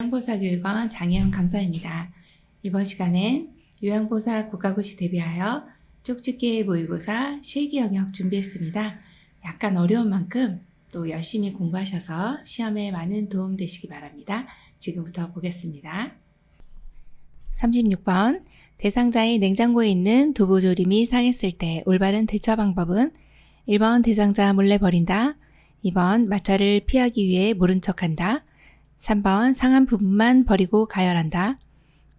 요양보사교육원 장혜영 강사입니다. 이번 시간엔 요양보사 국가고시 대비하여 쪽집게 모의고사 실기 영역 준비했습니다. 약간 어려운 만큼 또 열심히 공부하셔서 시험에 많은 도움 되시기 바랍니다. 지금부터 보겠습니다. 36번 대상자의 냉장고에 있는 두부조림이 상했을 때 올바른 대처 방법은 1번 대상자 몰래 버린다, 2번 마찰을 피하기 위해 모른 척한다, 3번 상한 부분만 버리고 가열한다,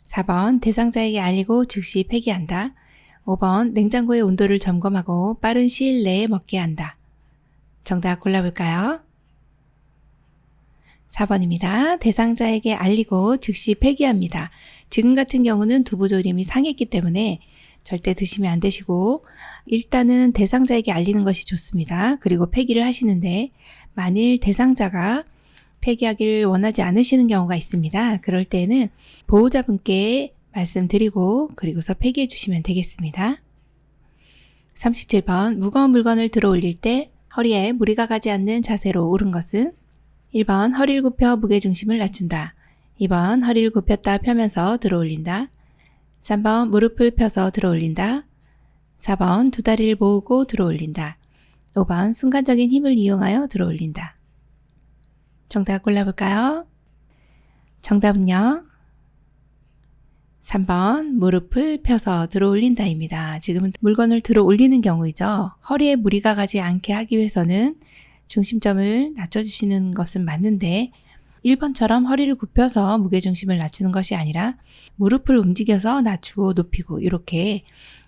4번 대상자에게 알리고 즉시 폐기한다, 5번 냉장고의 온도를 점검하고 빠른 시일 내에 먹게 한다. 정답 골라볼까요? 4번입니다. 대상자에게 알리고 즉시 폐기합니다. 지금 같은 경우는 두부조림이 상했기 때문에 절대 드시면 안 되시고 일단은 대상자에게 알리는 것이 좋습니다. 그리고 폐기를 하시는데 만일 대상자가 폐기하기를 원하지 않으시는 경우가 있습니다. 그럴 때는 보호자분께 말씀드리고 그리고서 폐기해 주시면 되겠습니다. 37번 무거운 물건을 들어 올릴 때 허리에 무리가 가지 않는 자세로 옳은 것은 1번 허리를 굽혀 무게중심을 낮춘다, 2번 허리를 굽혔다 펴면서 들어 올린다, 3번 무릎을 펴서 들어 올린다, 4번 두 다리를 모으고 들어 올린다, 5번 순간적인 힘을 이용하여 들어 올린다. 정답 골라볼까요? 정답은요 3번 무릎을 펴서 들어 올린다입니다. 지금은 물건을 들어 올리는 경우이죠. 허리에 무리가 가지 않게 하기 위해서는 중심점을 낮춰주시는 것은 맞는데 1번처럼 허리를 굽혀서 무게중심을 낮추는 것이 아니라 무릎을 움직여서 낮추고 높이고 이렇게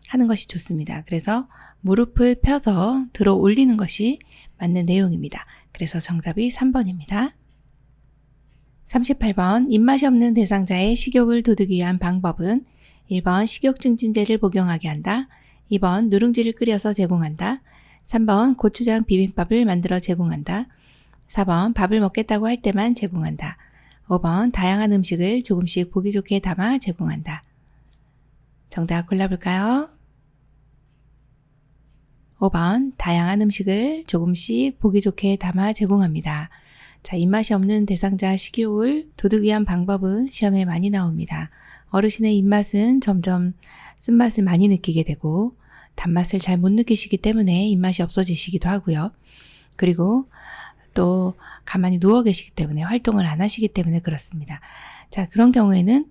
하는 것이 좋습니다. 그래서 무릎을 펴서 들어 올리는 것이 맞는 내용입니다. 그래서 정답이 3번입니다. 38번 입맛이 없는 대상자의 식욕을 돋우기 위한 방법은 1번 식욕증진제를 복용하게 한다, 2번 누룽지를 끓여서 제공한다, 3번 고추장 비빔밥을 만들어 제공한다, 4번 밥을 먹겠다고 할 때만 제공한다, 5번 다양한 음식을 조금씩 보기 좋게 담아 제공한다. 정답 골라볼까요? 5번 다양한 음식을 조금씩 보기 좋게 담아 제공합니다. 자, 입맛이 없는 대상자 식욕을 돋우기 위한 방법은 시험에 많이 나옵니다. 어르신의 입맛은 점점 쓴맛을 많이 느끼게 되고 단맛을 잘 못 느끼시기 때문에 입맛이 없어지시기도 하고요. 그리고 또 가만히 누워 계시기 때문에 활동을 안 하시기 때문에 그렇습니다. 자, 그런 경우에는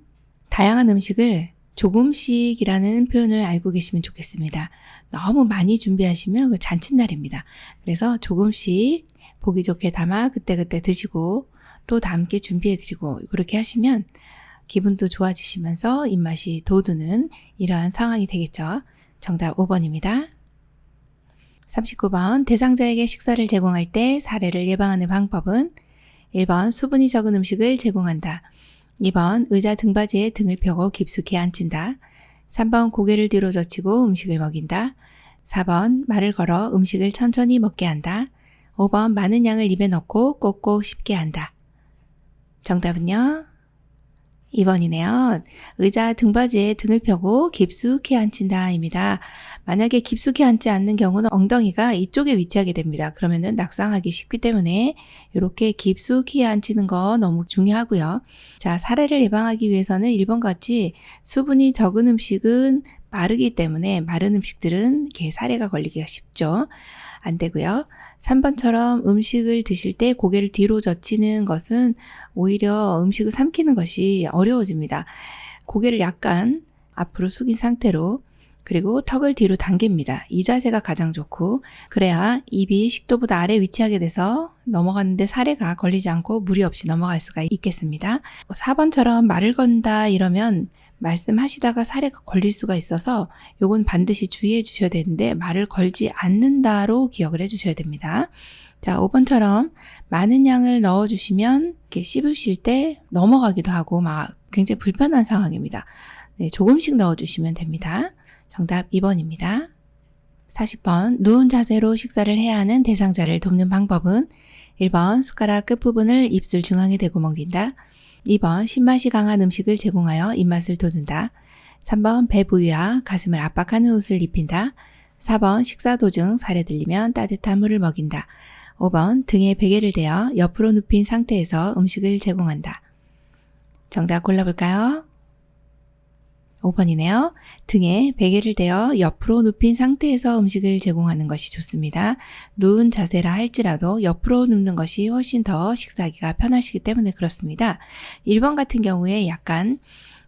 다양한 음식을 조금씩이라는 표현을 알고 계시면 좋겠습니다. 너무 많이 준비하시면 그 잔칫날입니다. 그래서 조금씩 보기 좋게 담아 그때그때 드시고 또 다음께 준비해드리고 그렇게 하시면 기분도 좋아지시면서 입맛이 돋우는 이러한 상황이 되겠죠. 정답 5번입니다. 39번 대상자에게 식사를 제공할 때 사례를 예방하는 방법은 1번 수분이 적은 음식을 제공한다, 2번 의자 등받이에 등을 펴고 깊숙이 앉힌다, 3번 고개를 뒤로 젖히고 음식을 먹인다, 4번 말을 걸어 음식을 천천히 먹게 한다, 5번 많은 양을 입에 넣고 꼭꼭 씹게 한다. 정답은요 2번이네요. 의자 등받이에 등을 펴고 깊숙이 앉힌다 입니다. 만약에 깊숙이 앉지 않는 경우는 엉덩이가 이쪽에 위치하게 됩니다. 그러면은 낙상하기 쉽기 때문에 이렇게 깊숙이 앉히는 거 너무 중요하고요. 자, 사례를 예방하기 위해서는 1번 같이 수분이 적은 음식은 마르기 때문에 마른 음식들은 이렇게 사례가 걸리기가 쉽죠. 안 되고요. 3번처럼 음식을 드실 때 고개를 뒤로 젖히는 것은 오히려 음식을 삼키는 것이 어려워집니다. 고개를 약간 앞으로 숙인 상태로 그리고 턱을 뒤로 당깁니다. 이 자세가 가장 좋고 그래야 입이 식도보다 아래 위치하게 돼서 넘어가는데 사례가 걸리지 않고 무리 없이 넘어갈 수가 있겠습니다. 4번처럼 말을 건다 이러면 말씀하시다가 사례가 걸릴 수가 있어서 요건 반드시 주의해 주셔야 되는데 말을 걸지 않는다로 기억을 해 주셔야 됩니다. 자, 5번처럼 많은 양을 넣어주시면 이렇게 씹으실 때 넘어가기도 하고 막 굉장히 불편한 상황입니다. 네, 조금씩 넣어주시면 됩니다. 정답 2번입니다. 40번 누운 자세로 식사를 해야 하는 대상자를 돕는 방법은 1번 숟가락 끝부분을 입술 중앙에 대고 먹인다, 2번 신맛이 강한 음식을 제공하여 입맛을 돋운다, 3번 배 부위와 가슴을 압박하는 옷을 입힌다, 4번 식사 도중 살에 들리면 따뜻한 물을 먹인다, 5번 등에 베개를 대어 옆으로 눕힌 상태에서 음식을 제공한다. 정답 골라볼까요? 5번이네요. 등에 베개를 대어 옆으로 눕힌 상태에서 음식을 제공하는 것이 좋습니다. 누운 자세라 할지라도 옆으로 눕는 것이 훨씬 더 식사하기가 편하시기 때문에 그렇습니다. 1번 같은 경우에 약간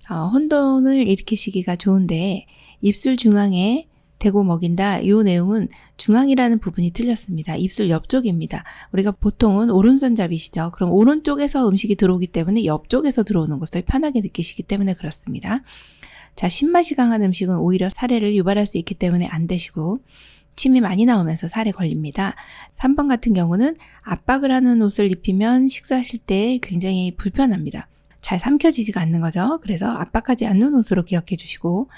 혼돈을 일으키시기가 좋은데 입술 중앙에 대고 먹인다. 이 내용은 중앙이라는 부분이 틀렸습니다. 입술 옆쪽입니다. 우리가 보통은 오른손잡이시죠. 그럼 오른쪽에서 음식이 들어오기 때문에 옆쪽에서 들어오는 것을 편하게 느끼시기 때문에 그렇습니다. 자, 신맛이 강한 음식은 오히려 사례를 유발할 수 있기 때문에 안 드시고 침이 많이 나오면서 살에 걸립니다. 3번 같은 경우는 압박을 하는 옷을 입히면 식사하실 때 굉장히 불편합니다. 잘 삼켜지지가 않는 거죠. 그래서 압박하지 않는 옷으로 기억해 주시고,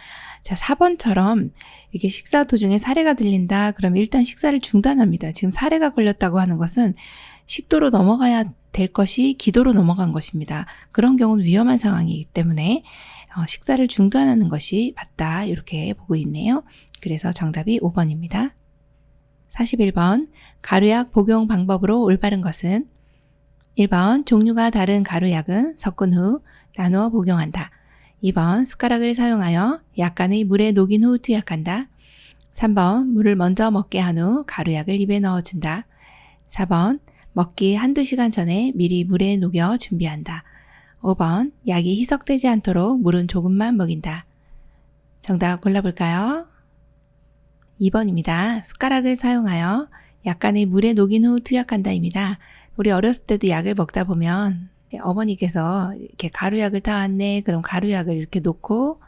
자, 4번처럼 이렇게 식사 도중에 사례가 들린다. 그럼 일단 식사를 중단합니다. 지금 사례가 걸렸다고 하는 것은 식도로 넘어가야 될 것이 기도로 넘어간 것입니다. 그런 경우는 위험한 상황이기 때문에 식사를 중단하는 것이 맞다. 이렇게 보고 있네요. 그래서 정답이 5번입니다. 41번 가루약 복용 방법으로 올바른 것은 1번 종류가 다른 가루약은 섞은 후 나누어 복용한다. 2번 숟가락을 사용하여 약간의 물에 녹인 후 투약한다. 3번 물을 먼저 먹게 한 후 가루약을 입에 넣어준다. 4번 먹기 한두 시간 전에 미리 물에 녹여 준비한다. 5번 약이 희석되지 않도록 물은 조금만 먹인다. 정답 골라볼까요? 2번입니다. 숟가락을 사용하여 약간의 물에 녹인 후 투약한다입니다. 우리 어렸을 때도 약을 먹다 보면 어머니께서 이렇게 가루약을 타왔네. 그럼 가루약을 이렇게 놓고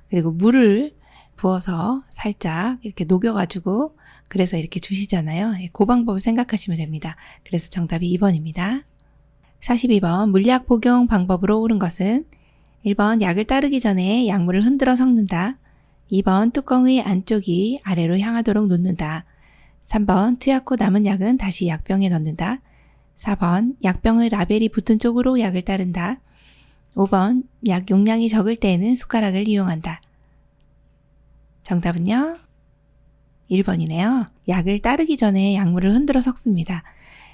그리고 물을 부어서 살짝 이렇게 녹여가지고 그래서 이렇게 주시잖아요. 그 방법을 생각하시면 됩니다. 그래서 정답이 2번입니다. 42번 물약 복용 방법으로 옳은 것은 1번 약을 따르기 전에 약물을 흔들어 섞는다. 2번 뚜껑의 안쪽이 아래로 향하도록 놓는다. 3번 투약 후 남은 약은 다시 약병에 넣는다. 4번 약병의 라벨이 붙은 쪽으로 약을 따른다. 5번 약 용량이 적을 때에는 숟가락을 이용한다. 정답은요? 1번이네요. 약을 따르기 전에 약물을 흔들어 섞습니다.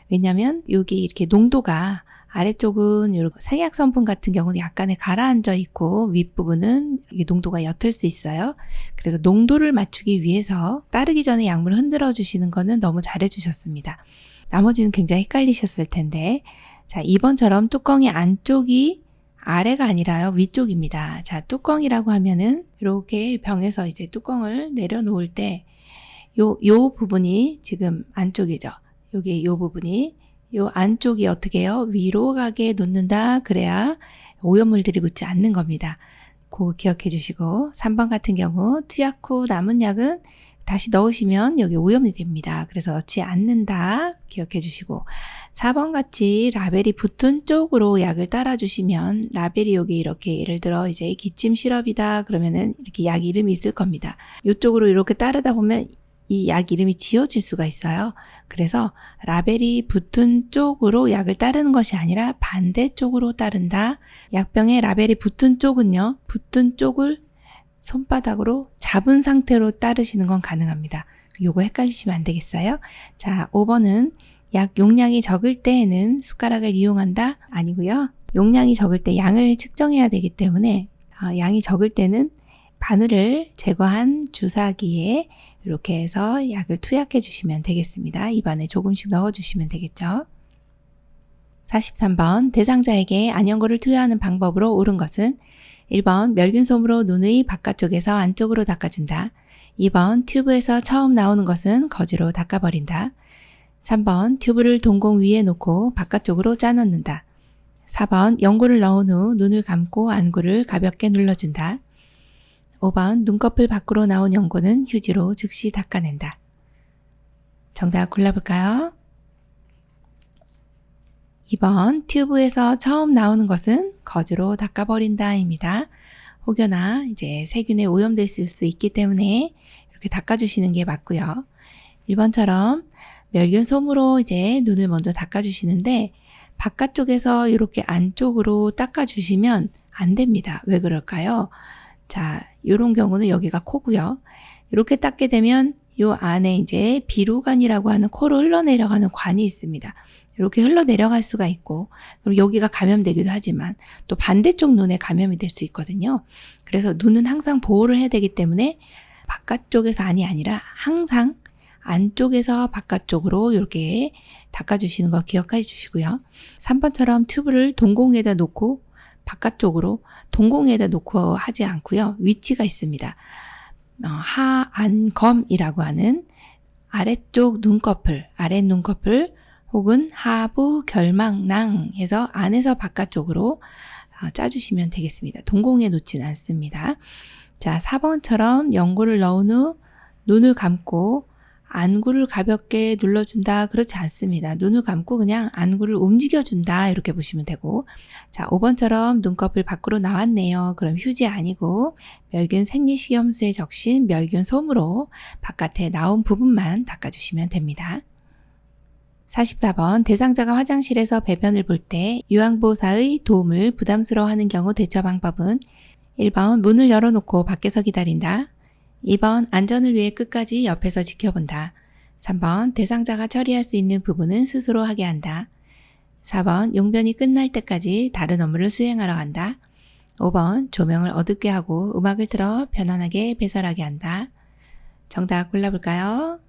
왜냐하면 여기 이렇게 농도가 아래쪽은 이렇게 생약 성분 같은 경우는 약간의 가라앉아 있고 윗부분은 이게 농도가 옅을 수 있어요. 그래서 농도를 맞추기 위해서 따르기 전에 약물을 흔들어 주시는 거는 너무 잘해 주셨습니다. 나머지는 굉장히 헷갈리셨을 텐데, 자, 2번처럼 뚜껑의 안쪽이 아래가 아니라요, 위쪽입니다. 자, 뚜껑이라고 하면은 이렇게 병에서 이제 뚜껑을 내려놓을 때 요 부분이 지금 안쪽이죠. 여기 요 부분이 요 안쪽이 어떻게 해요? 위로 가게 놓는다. 그래야 오염물들이 묻지 않는 겁니다. 그거 기억해 주시고 3번 같은 경우 투약 후 남은 약은 다시 넣으시면 여기 오염이 됩니다. 그래서 넣지 않는다. 기억해 주시고 4번 같이 라벨이 붙은 쪽으로 약을 따라 주시면 라벨이 여기 이렇게 예를 들어 이제 기침 시럽이다 그러면은 이렇게 약 이름이 있을 겁니다. 이쪽으로 이렇게 따르다 보면 이 약 이름이 지워질 수가 있어요. 그래서 라벨이 붙은 쪽으로 약을 따르는 것이 아니라 반대쪽으로 따른다. 약병에 라벨이 붙은 쪽은요. 붙은 쪽을 손바닥으로 잡은 상태로 따르시는 건 가능합니다. 요거 헷갈리시면 안 되겠어요? 자, 5번은 약 용량이 적을 때에는 숟가락을 이용한다? 아니고요. 용량이 적을 때 양을 측정해야 되기 때문에 양이 적을 때는 바늘을 제거한 주사기에 이렇게 해서 약을 투약해 주시면 되겠습니다. 입안에 조금씩 넣어 주시면 되겠죠. 43번 대상자에게 안연고를 투여하는 방법으로 옳은 것은 1번 멸균솜으로 눈의 바깥쪽에서 안쪽으로 닦아준다. 2번 튜브에서 처음 나오는 것은 거즈로 닦아버린다. 3번 튜브를 동공 위에 놓고 바깥쪽으로 짜넣는다. 4번 연고를 넣은 후 눈을 감고 안구를 가볍게 눌러준다. 5번 눈꺼풀 밖으로 나온 연고는 휴지로 즉시 닦아낸다. 정답 골라볼까요? 2번 튜브에서 처음 나오는 것은 거즈로 닦아버린다입니다. 혹여나 이제 세균에 오염됐을 수 있기 때문에 이렇게 닦아주시는 게 맞고요. 1번처럼 멸균솜으로 이제 눈을 먼저 닦아주시는데 바깥쪽에서 이렇게 안쪽으로 닦아주시면 안 됩니다. 왜 그럴까요? 자, 이런 경우는 여기가 코고요. 이렇게 닦게 되면 요 안에 이제 비루관이라고 하는 코로 흘러내려가는 관이 있습니다. 이렇게 흘러내려갈 수가 있고, 그리고 여기가 감염되기도 하지만 또 반대쪽 눈에 감염이 될 수 있거든요. 그래서 눈은 항상 보호를 해야 되기 때문에 바깥쪽에서 안이 아니라 항상 안쪽에서 바깥쪽으로 이렇게 닦아주시는 거 기억해 주시고요. 3번처럼 튜브를 동공에다 놓고 바깥쪽으로 동공에다 놓고 하지 않고요. 위치가 있습니다. 하안검이라고 하는 아래쪽 눈꺼풀, 아래 눈꺼풀 혹은 하부 결막낭 해서 안에서 바깥쪽으로 짜주시면 되겠습니다. 동공에 놓지는 않습니다. 자, 4번처럼 연고를 넣은 후 눈을 감고 안구를 가볍게 눌러준다. 그렇지 않습니다. 눈을 감고 그냥 안구를 움직여준다. 이렇게 보시면 되고, 자, 5번처럼 눈꺼풀 밖으로 나왔네요. 그럼 휴지 아니고 멸균 생리식염수에 적신 멸균 솜으로 바깥에 나온 부분만 닦아주시면 됩니다. 44번 대상자가 화장실에서 배변을 볼 때 유황보호사의 도움을 부담스러워하는 경우 대처 방법은 1번 문을 열어놓고 밖에서 기다린다. 2번 안전을 위해 끝까지 옆에서 지켜본다. 3번 대상자가 처리할 수 있는 부분은 스스로 하게 한다. 4번 용변이 끝날 때까지 다른 업무를 수행하러 간다. 5번 조명을 어둡게 하고 음악을 틀어 편안하게 배설하게 한다. 정답 골라볼까요?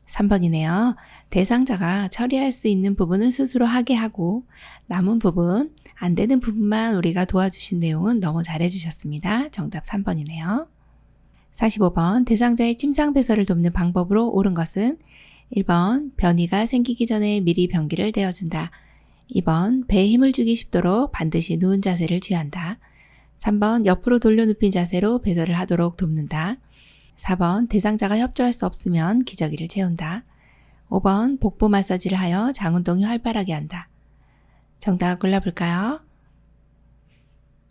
3번이네요. 대상자가 처리할 수 있는 부분은 스스로 하게 하고 남은 부분, 안 되는 부분만 우리가 도와주신 내용은 너무 잘해주셨습니다. 정답 3번이네요. 45번 대상자의 침상 배설을 돕는 방법으로 옳은 것은 1번 변이가 생기기 전에 미리 변기를 대어준다. 2번 배에 힘을 주기 쉽도록 반드시 누운 자세를 취한다. 3번 옆으로 돌려 눕힌 자세로 배설을 하도록 돕는다. 4번 대상자가 협조할 수 없으면 기저귀를 채운다. 5번 복부 마사지를 하여 장운동이 활발하게 한다. 정답 골라볼까요?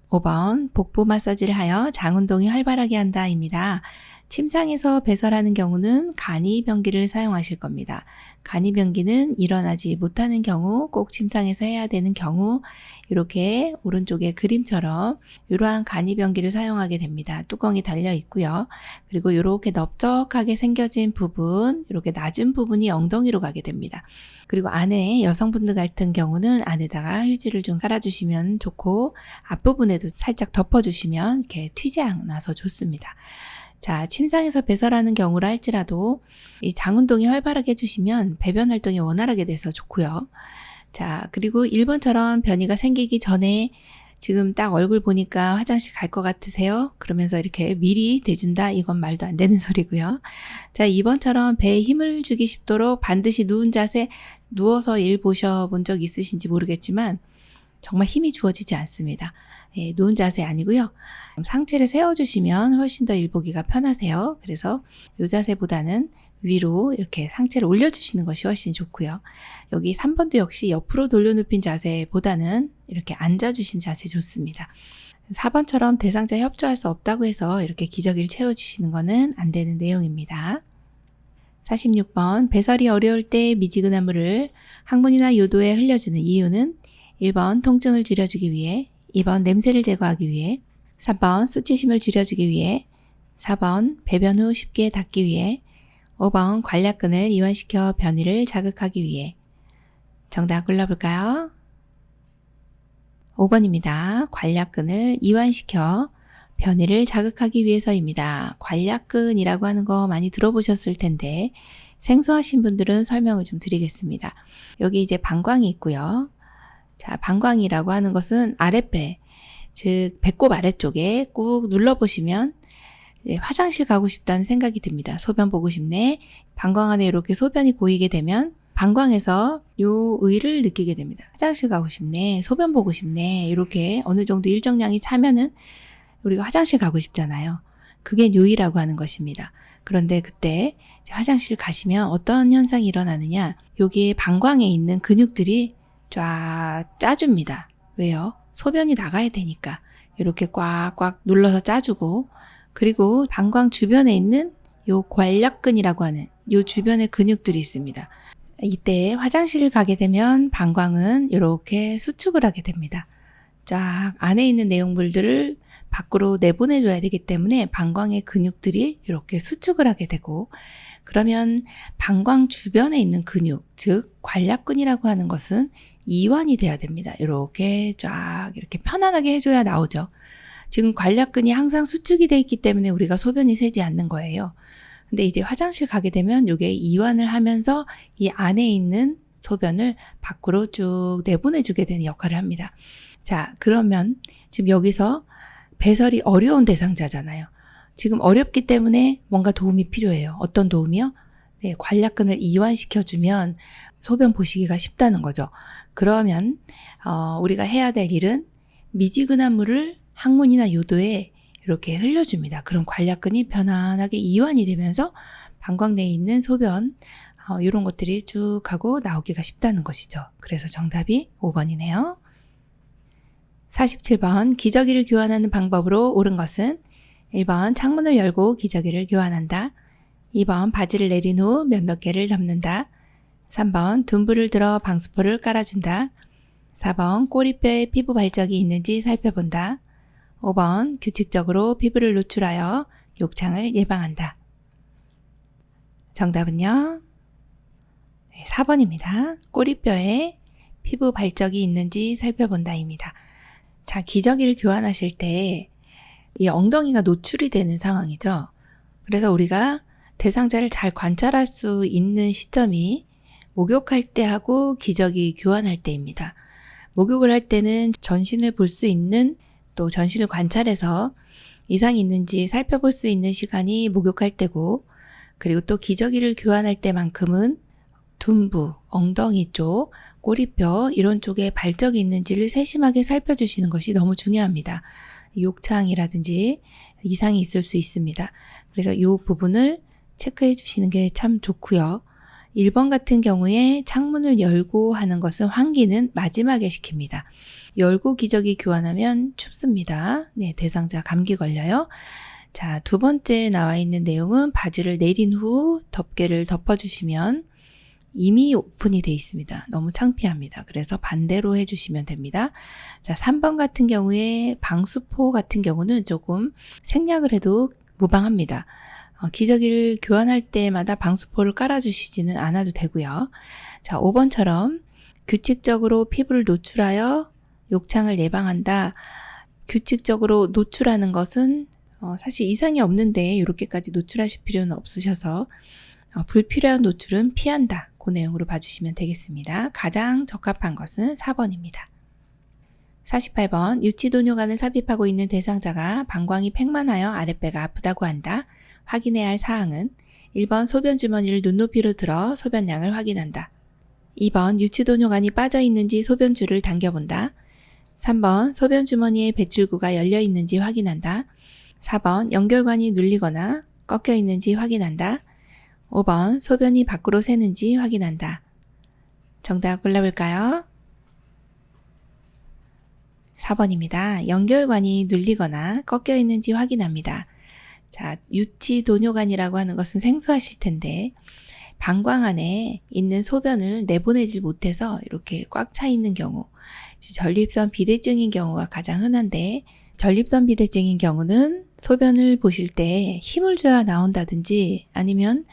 5번 복부 마사지를 하여 장운동이 활발하게 한다 입니다. 침상에서 배설하는 경우는 간이변기를 사용하실 겁니다. 간이변기는 일어나지 못하는 경우, 꼭 침상에서 해야 되는 경우 이렇게 오른쪽에 그림처럼 이러한 간이변기를 사용하게 됩니다. 뚜껑이 달려 있고요. 그리고 이렇게 넓적하게 생겨진 부분, 이렇게 낮은 부분이 엉덩이로 가게 됩니다. 그리고 안에 여성분들 같은 경우는 안에다가 휴지를 좀 깔아주시면 좋고 앞부분에도 살짝 덮어주시면 이렇게 튀지 않아서 좋습니다. 자, 침상에서 배설하는 경우라 할지라도 이 장운동이 활발하게 해주시면 배변 활동이 원활하게 돼서 좋고요. 자, 그리고 1번처럼 변이가 생기기 전에 지금 딱 얼굴 보니까 화장실 갈 것 같으세요? 그러면서 이렇게 미리 대준다? 이건 말도 안 되는 소리고요. 자, 2번처럼 배에 힘을 주기 쉽도록 반드시 누운 자세, 누워서 일 보셔본 적 있으신지 모르겠지만 정말 힘이 주어지지 않습니다. 예, 누운 자세 아니고요. 상체를 세워주시면 훨씬 더 일보기가 편하세요. 그래서 이 자세보다는 위로 이렇게 상체를 올려주시는 것이 훨씬 좋고요. 여기 3번도 역시 옆으로 돌려 눕힌 자세보다는 이렇게 앉아주신 자세 좋습니다. 4번처럼 대상자에 협조할 수 없다고 해서 이렇게 기저귀를 채워주시는 것은 안 되는 내용입니다. 46번 배설이 어려울 때 미지근한 물을 항문이나 요도에 흘려주는 이유는 1번 통증을 줄여주기 위해, 2번 냄새를 제거하기 위해, 3번 수치심을 줄여주기 위해, 4번 배변 후 쉽게 닦기 위해, 5번 관략근을 이완시켜 변이를 자극하기 위해. 정답 골라볼까요? 5번입니다. 관략근을 이완시켜 변이를 자극하기 위해서입니다. 관략근이라고 하는 거 많이 들어보셨을 텐데 생소하신 분들은 설명을 좀 드리겠습니다. 여기 이제 방광이 있고요. 자, 방광이라고 하는 것은 아랫배, 즉 배꼽 아래쪽에 꾹 눌러보시면 화장실 가고 싶다는 생각이 듭니다. 소변 보고 싶네. 방광 안에 이렇게 소변이 고이게 되면 방광에서 요 의를 느끼게 됩니다. 화장실 가고 싶네. 소변 보고 싶네. 이렇게 어느 정도 일정량이 차면은 우리가 화장실 가고 싶잖아요. 그게 요의라고 하는 것입니다. 그런데 그때 화장실 가시면 어떤 현상이 일어나느냐. 여기에 방광에 있는 근육들이 쫙 짜줍니다. 왜요? 소변이 나가야 되니까. 이렇게 꽉꽉 눌러서 짜주고, 그리고 방광 주변에 있는 요 관략근이라고 하는 요 주변에 근육들이 있습니다. 이때 화장실을 가게 되면 방광은 이렇게 수축을 하게 됩니다. 쫙 안에 있는 내용물들을 밖으로 내보내줘야 되기 때문에 방광의 근육들이 이렇게 수축을 하게 되고, 그러면 방광 주변에 있는 근육, 즉 관략근이라고 하는 것은 이완이 돼야 됩니다. 이렇게 쫙 이렇게 편안하게 해줘야 나오죠. 지금 관략근이 항상 수축이 돼 있기 때문에 우리가 소변이 새지 않는 거예요. 근데 이제 화장실 가게 되면 이게 이완을 하면서 이 안에 있는 소변을 밖으로 쭉 내보내주게 되는 역할을 합니다. 자, 그러면 지금 여기서 배설이 어려운 대상자잖아요. 지금 어렵기 때문에 뭔가 도움이 필요해요. 어떤 도움이요? 네, 관략근을 이완시켜주면 소변 보시기가 쉽다는 거죠. 그러면 우리가 해야 될 일은 미지근한 물을 항문이나 요도에 이렇게 흘려줍니다. 그럼 관략근이 편안하게 이완이 되면서 방광 내에 있는 소변 이런 것들이 쭉 하고 나오기가 쉽다는 것이죠. 그래서 정답이 5번이네요. 47번 기저귀를 교환하는 방법으로 옳은 것은 1번 창문을 열고 기저귀를 교환한다. 2번 바지를 내린 후 면도개를 덮는다. 3번 둔부를 들어 방수포를 깔아준다. 4번 꼬리뼈에 피부 발적이 있는지 살펴본다. 5번 규칙적으로 피부를 노출하여 욕창을 예방한다. 정답은요? 4번입니다. 꼬리뼈에 피부 발적이 있는지 살펴본다입니다. 자, 기저귀를 교환하실 때 이 엉덩이가 노출이 되는 상황이죠. 그래서 우리가 대상자를 잘 관찰할 수 있는 시점이 목욕할 때 하고 기저귀 교환할 때입니다. 목욕을 할 때는 전신을 볼 수 있는, 또 전신을 관찰해서 이상이 있는지 살펴볼 수 있는 시간이 목욕할 때고, 그리고 또 기저귀를 교환할 때만큼은 둔부, 엉덩이 쪽, 꼬리뼈 이런 쪽에 발적이 있는지를 세심하게 살펴주시는 것이 너무 중요합니다. 욕창이라든지 이상이 있을 수 있습니다. 그래서 이 부분을 체크해 주시는 게 참 좋고요. 1번 같은 경우에 창문을 열고 하는 것은 환기는 마지막에 시킵니다. 열고 기저귀 교환하면 춥습니다. 네, 대상자 감기 걸려요. 자, 두 번째 나와 있는 내용은 바지를 내린 후 덮개를 덮어주시면 이미 오픈이 돼 있습니다. 너무 창피합니다. 그래서 반대로 해주시면 됩니다. 자, 3번 같은 경우에 방수포 같은 경우는 조금 생략을 해도 무방합니다. 기저귀를 교환할 때마다 방수포를 깔아주시지는 않아도 되고요. 자, 5번처럼 규칙적으로 피부를 노출하여 욕창을 예방한다. 규칙적으로 노출하는 것은 사실 이상이 없는데 이렇게까지 노출하실 필요는 없으셔서 불필요한 노출은 피한다. 그 내용으로 봐주시면 되겠습니다. 가장 적합한 것은 4번입니다. 48번 유치도뇨관을 삽입하고 있는 대상자가 방광이 팽만하여 아랫배가 아프다고 한다. 확인해야 할 사항은 1번 소변 주머니를 눈높이로 들어 소변량을 확인한다. 2번 유치도뇨관이 빠져 있는지 소변줄을 당겨본다. 3번 소변 주머니에 배출구가 열려 있는지 확인한다. 4번 연결관이 눌리거나 꺾여 있는지 확인한다. 5번 소변이 밖으로 새는지 확인한다. 정답 골라볼까요? 4번입니다. 연결관이 눌리거나 꺾여 있는지 확인합니다. 자, 유치도뇨관이라고 하는 것은 생소하실 텐데 방광 안에 있는 소변을 내보내질 못해서 이렇게 꽉 차 있는 경우, 전립선 비대증인 경우가 가장 흔한데, 전립선 비대증인 경우는 소변을 보실 때 힘을 줘야 나온다든지 아니면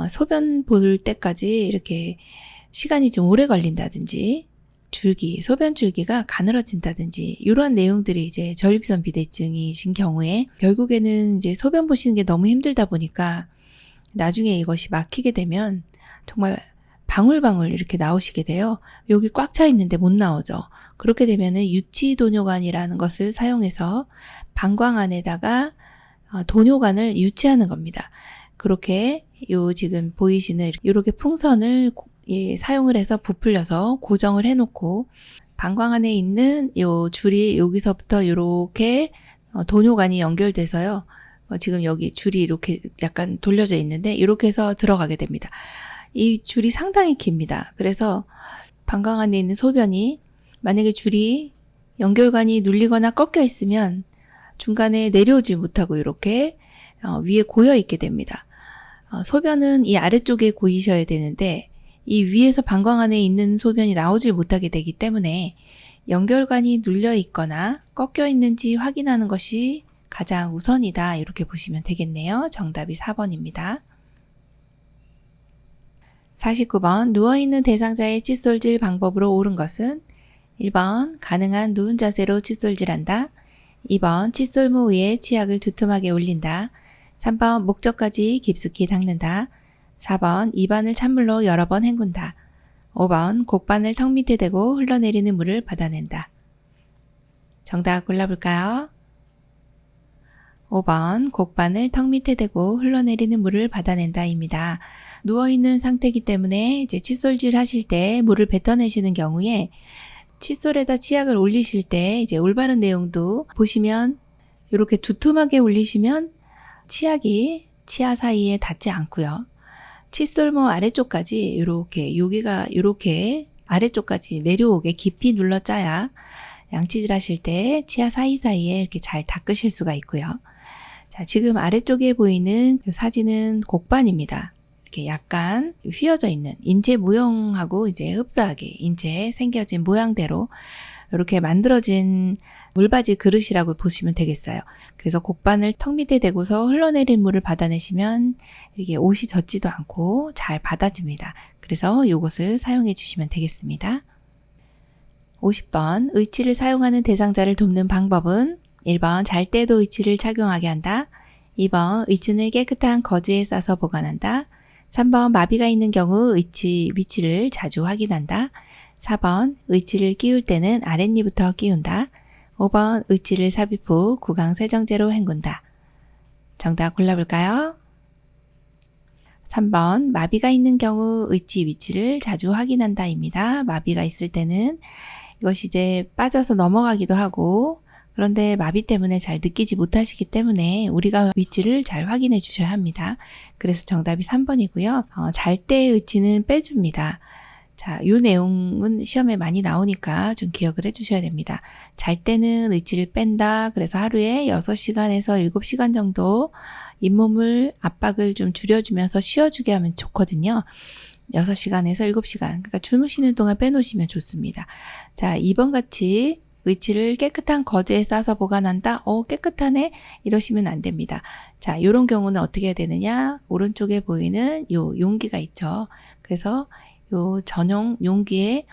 소변 볼 때까지 이렇게 시간이 좀 오래 걸린다든지 소변 줄기가 가늘어진다든지 이러한 내용들이 이제 전립선 비대증이신 경우에 결국에는 이제 소변 보시는 게 너무 힘들다 보니까 나중에 이것이 막히게 되면 정말 방울방울 이렇게 나오시게 돼요. 여기 꽉 차 있는데 못 나오죠. 그렇게 되면은 유치도뇨관이라는 것을 사용해서 방광 안에다가 도뇨관을 유치하는 겁니다. 그렇게 지금 보이시는 이렇게 풍선을 사용을 해서 부풀려서 고정을 해놓고 방광 안에 있는 요 줄이 여기서부터 이렇게 도뇨관이 연결돼서요. 지금 여기 줄이 이렇게 약간 돌려져 있는데 이렇게 해서 들어가게 됩니다. 이 줄이 상당히 깁니다. 그래서 방광 안에 있는 소변이 만약에 줄이 연결관이 눌리거나 꺾여 있으면 중간에 내려오지 못하고 이렇게 위에 고여 있게 됩니다. 소변은 이 아래쪽에 고이셔야 되는데 이 위에서 방광 안에 있는 소변이 나오질 못하게 되기 때문에 연결관이 눌려 있거나 꺾여 있는지 확인하는 것이 가장 우선이다. 이렇게 보시면 되겠네요. 정답이 4번입니다. 49번 누워있는 대상자의 칫솔질 방법으로 옳은 것은 1번 가능한 누운 자세로 칫솔질한다. 2번 칫솔모 위에 치약을 두툼하게 올린다. 3번 목젖까지 깊숙이 닦는다. 4번 입안을 찬물로 여러 번 헹군다. 5번 곡반을 턱 밑에 대고 흘러내리는 물을 받아낸다. 정답 골라볼까요? 5번 곡반을 턱 밑에 대고 흘러내리는 물을 받아낸다 입니다. 누워있는 상태이기 때문에 이제 칫솔질 하실 때 물을 뱉어내시는 경우에 칫솔에다 치약을 올리실 때 이제 올바른 내용도 보시면 이렇게 두툼하게 올리시면 치약이 치아 사이에 닿지 않고요. 칫솔모 아래쪽까지 이렇게 여기가 이렇게 아래쪽까지 내려오게 깊이 눌러 짜야 양치질 하실 때 치아 사이사이에 이렇게 잘 닦으실 수가 있고요. 자, 지금 아래쪽에 보이는 이 사진은 곡반입니다. 이렇게 약간 휘어져 있는 인체 모형하고 이제 흡사하게 인체에 생겨진 모양대로 이렇게 만들어진 물받이 그릇이라고 보시면 되겠어요. 그래서 곡반을 턱 밑에 대고서 흘러내린 물을 받아내시면 이게 옷이 젖지도 않고 잘 받아집니다. 그래서 이것을 사용해 주시면 되겠습니다. 50번 의치를 사용하는 대상자를 돕는 방법은 1번 잘 때도 의치를 착용하게 한다. 2번 의치는 깨끗한 거즈에 싸서 보관한다. 3번 마비가 있는 경우 의치 위치를 자주 확인한다. 4번 의치를 끼울 때는 아랫니부터 끼운다. 5번 의치를 삽입 후 구강 세정제로 헹군다. 정답 골라볼까요? 3번 마비가 있는 경우 의치 위치를 자주 확인한다 입니다. 마비가 있을 때는 이것이 이제 빠져서 넘어가기도 하고 그런데 마비 때문에 잘 느끼지 못하시기 때문에 우리가 위치를 잘 확인해 주셔야 합니다. 그래서 정답이 3번이고요. 잘 때 의치는 빼줍니다. 자, 이 내용은 시험에 많이 나오니까 좀 기억을 해 주셔야 됩니다. 잘 때는 의치를 뺀다. 그래서 하루에 6시간에서 7시간 정도 잇몸을 압박을 좀 줄여주면서 쉬어주게 하면 좋거든요. 6시간에서 7시간. 그러니까 주무시는 동안 빼놓으시면 좋습니다. 자, 2번 같이 의치를 깨끗한 거즈에 싸서 보관한다. 깨끗하네. 이러시면 안 됩니다. 자, 이런 경우는 어떻게 해야 되느냐? 오른쪽에 보이는 요 용기가 있죠. 그래서 요 전용 용기에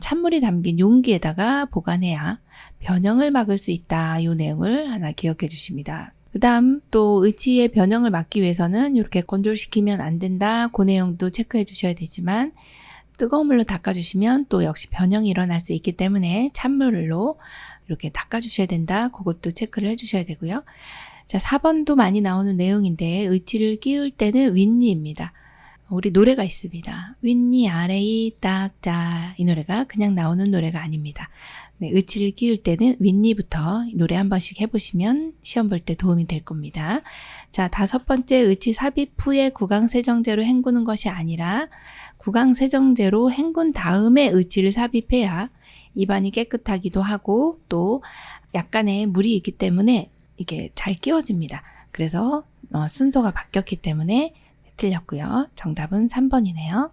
찬물이 담긴 용기에다가 보관해야 변형을 막을 수 있다. 요 내용을 하나 기억해 주십니다. 그 다음 또 의치의 변형을 막기 위해서는 이렇게 건조시키면 안 된다. 그 내용도 체크해 주셔야 되지만 뜨거운 물로 닦아주시면 또 역시 변형이 일어날 수 있기 때문에 찬물로 이렇게 닦아주셔야 된다. 그것도 체크를 해주셔야 되고요. 자, 4번도 많이 나오는 내용인데 의치를 끼울 때는 윗니입니다. 우리 노래가 있습니다. 윗니 아래이 딱자 이 노래가 그냥 나오는 노래가 아닙니다. 네, 의치를 끼울 때는 윗니부터 노래 한 번씩 해보시면 시험 볼 때 도움이 될 겁니다. 자, 5번째 의치 삽입 후에 구강세정제로 헹구는 것이 아니라 구강세정제로 헹군 다음에 의치를 삽입해야 입안이 깨끗하기도 하고 또 약간의 물이 있기 때문에 이게 잘 끼워집니다. 그래서 순서가 바뀌었기 때문에 틀렸고요. 정답은 3번이네요.